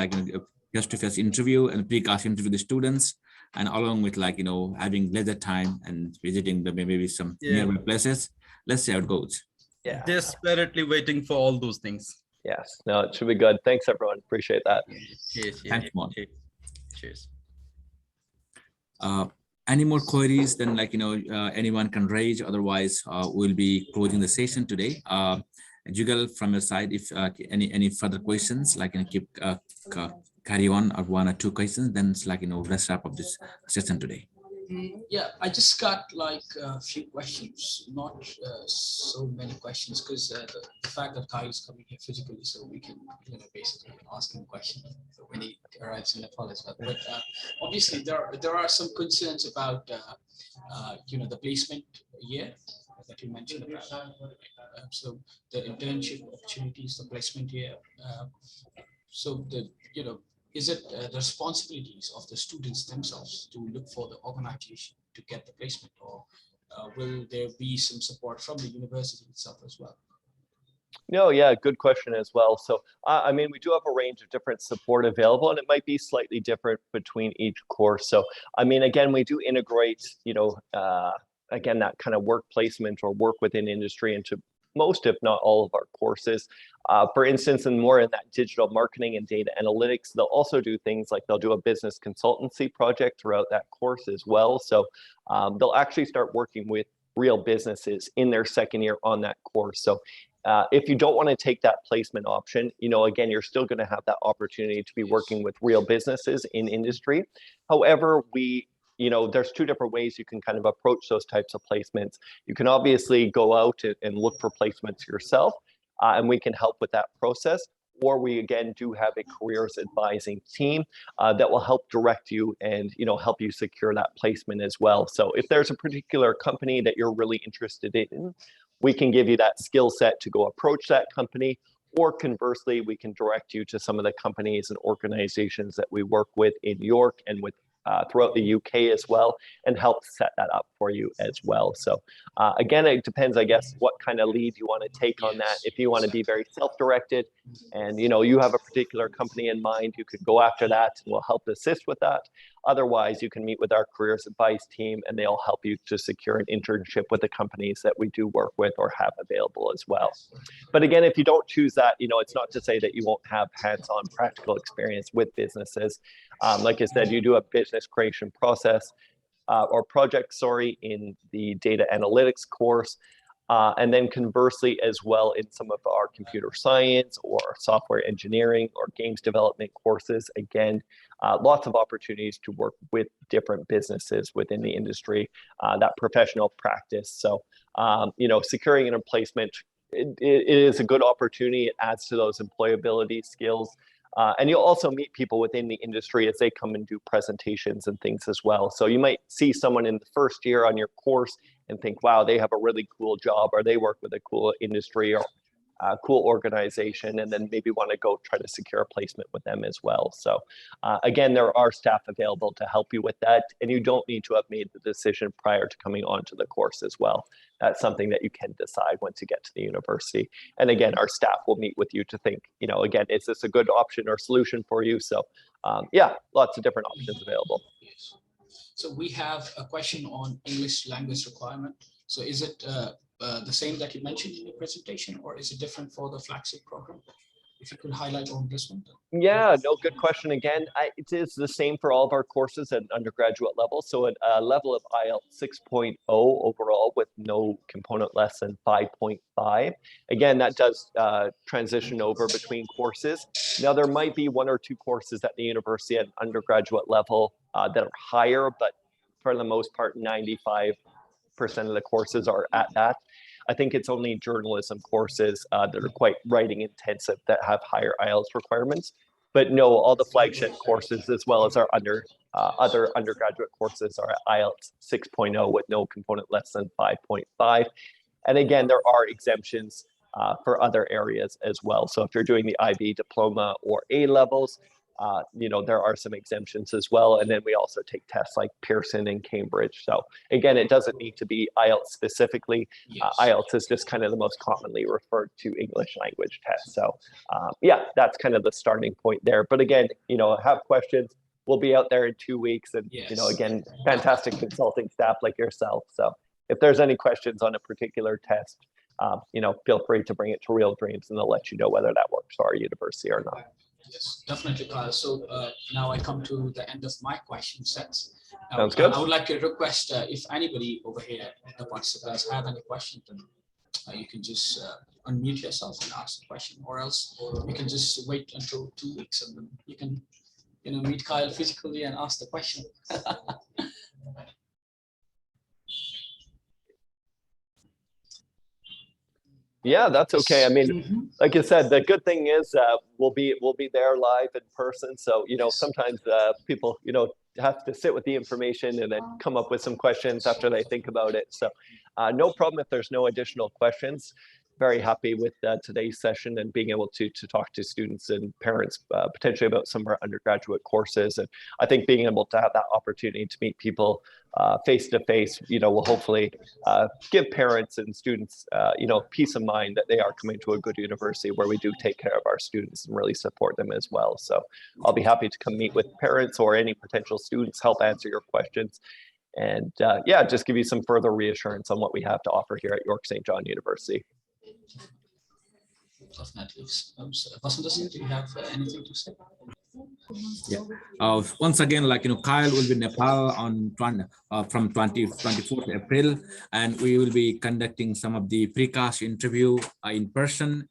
face-to-face interview and pre-class interview the students, and along with having leisure time and visiting maybe some nearby places. Let's see how it goes. Yeah. Desperately waiting for all those things. Yes. No, it should be good. Thanks, everyone. Appreciate that. Cheers. Thanks, Mon. Cheers. Any more queries? Then anyone can raise. Otherwise, we'll be closing the session today. Jugal, from your side, if any further questions, keep carry on or one or two questions, then it's let's wrap up this session today. Yeah, I just got a few questions, not so many questions, because the fact that Kai is coming here physically, so we can basically ask him questions when he arrives in Nepal as well. But obviously there are some concerns about the placement year that you mentioned about. So the internship opportunities, the placement year. So is it the responsibilities of the students themselves to look for the organization to get the placement, or will there be some support from the university itself as well? No, yeah, good question as well. So, I mean, we do have a range of different support available, and it might be slightly different between each course. So, I mean, again, we do integrate, again, that kind of work placement or work within industry into most, if not all, of our courses. For instance, and more in that digital marketing and data analytics, they'll also do things like they'll do a business consultancy project throughout that course as well. So they'll actually start working with real businesses in their second year on that course. So if you don't want to take that placement option, again, you're still going to have that opportunity to be working with real businesses in industry. However, there's two different ways you can kind of approach those types of placements. You can obviously go out and look for placements yourself, and we can help with that process. Or we, again, do have a careers advising team that will help direct you and, help you secure that placement as well. So if there's a particular company that you're really interested in, we can give you that skill set to go approach that company. Or conversely, we can direct you to some of the companies and organizations that we work with in York and with throughout the UK as well, and help set that up for you as well. So again, it depends, I guess, what kind of lead you want to take on that. If you want to be very self-directed and you have a particular company in mind, you could go after that and we'll help assist with that. Otherwise, you can meet with our careers advice team and they'll help you to secure an internship with the companies that we do work with or have available as well. But again, if you don't choose that, it's not to say that you won't have hands-on practical experience with businesses. Like I said, you do a business creation process or project, in the data analytics course. And then conversely as well in some of our computer science or software engineering or games development courses, again, lots of opportunities to work with different businesses within the industry, that professional practice. So, securing an placement, it is a good opportunity. It adds to those employability skills. And you'll also meet people within the industry as they come and do presentations and things as well. So you might see someone in the first year on your course and think, wow, they have a really cool job or they work with a cool industry or cool organization, and then maybe want to go try to secure a placement with them as well. So again, there are staff available to help you with that, and you don't need to have made the decision prior to coming onto the course as well. That's something that you can decide once you get to the university. And again, our staff will meet with you to think, again, is this a good option or solution for you? So yeah, lots of different options available. Yes. So we have a question on English language requirement. So is it the same that you mentioned in your presentation, or is it different for the flagship program? If you could highlight on this one. Yeah, no, good question again. It is the same for all of our courses at undergraduate level. So at a level of IELTS 6.0 overall with no component less than 5.5. Again, that does transition over between courses. Now, there might be one or two courses at the university at undergraduate level that are higher, but for the most part, 95% of the courses are at that. I think it's only journalism courses that are quite writing intensive that have higher IELTS requirements. But no, all the flagship courses, as well as our other undergraduate courses, are at IELTS 6.0 with no component less than 5.5. And again, there are exemptions for other areas as well. So if you're doing the IB diploma or A levels, there are some exemptions as well. And then we also take tests like Pearson and Cambridge. So again, it doesn't need to be IELTS specifically. Yes. IELTS is just kind of the most commonly referred to English language test. So yeah, that's kind of the starting point there. But again, have questions. We'll be out there in 2 weeks. And, Yes. Again, fantastic consulting staff like yourself. So if there's any questions on a particular test, feel free to bring it to Real Dreams and they'll let you know whether that works for our university or not. Yes, definitely, Kyle. So now I come to the end of my question sets. Now, Sounds good. I would like to request if anybody over here, the participants, have any questions, then you can just unmute yourself and ask the question, or else you can just wait until 2 weeks and then you can, meet Kyle physically and ask the question. Yeah, that's okay. I mean, like I said, the good thing is we'll be there live in person. So, sometimes people, have to sit with the information and then come up with some questions after they think about it. So no problem if there's no additional questions. Very happy with today's session and being able to talk to students and parents potentially about some of our undergraduate courses. And I think being able to have that opportunity to meet people face to face, will hopefully give parents and students, peace of mind that they are coming to a good university where we do take care of our students and really support them as well. So I'll be happy to come meet with parents or any potential students, help answer your questions. And yeah, just give you some further reassurance on what we have to offer here at York St. John University. Definitely. Basanta, do you have anything to say? Yeah. Once again, Kyle will be in Nepal on from 24th April, and we will be conducting some of the precast interview in person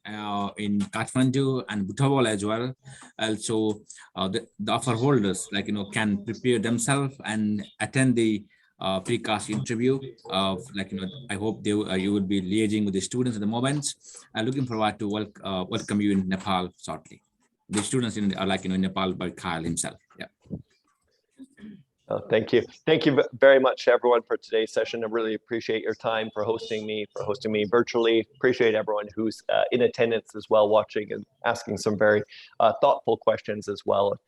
in Kathmandu and Butwal as well. Also, the offer holders can prepare themselves and attend the precast interview. I hope you will be liaising with the students at the moment. I'm looking forward to welcome you in Nepal shortly. The students in Nepal by Kyle himself. Yeah. Thank you. Thank you very much, everyone, for today's session. I really appreciate your time for hosting me virtually. Appreciate everyone who's in attendance as well, watching and asking some very thoughtful questions as well.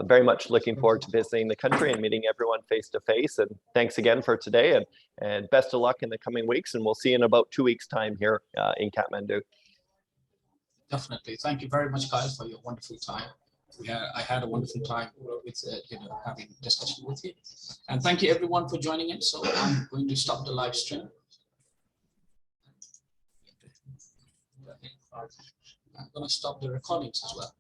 Very much looking forward to visiting the country and meeting everyone face to face. And thanks again for today, and best of luck in the coming weeks. And we'll see you in about 2 weeks' time here in Kathmandu. Definitely. Thank you very much, Kyle, for your wonderful time. I had a wonderful time with having discussion with you. And thank you everyone for joining in. So I'm going to stop the live stream. I'm going to stop the recordings as well.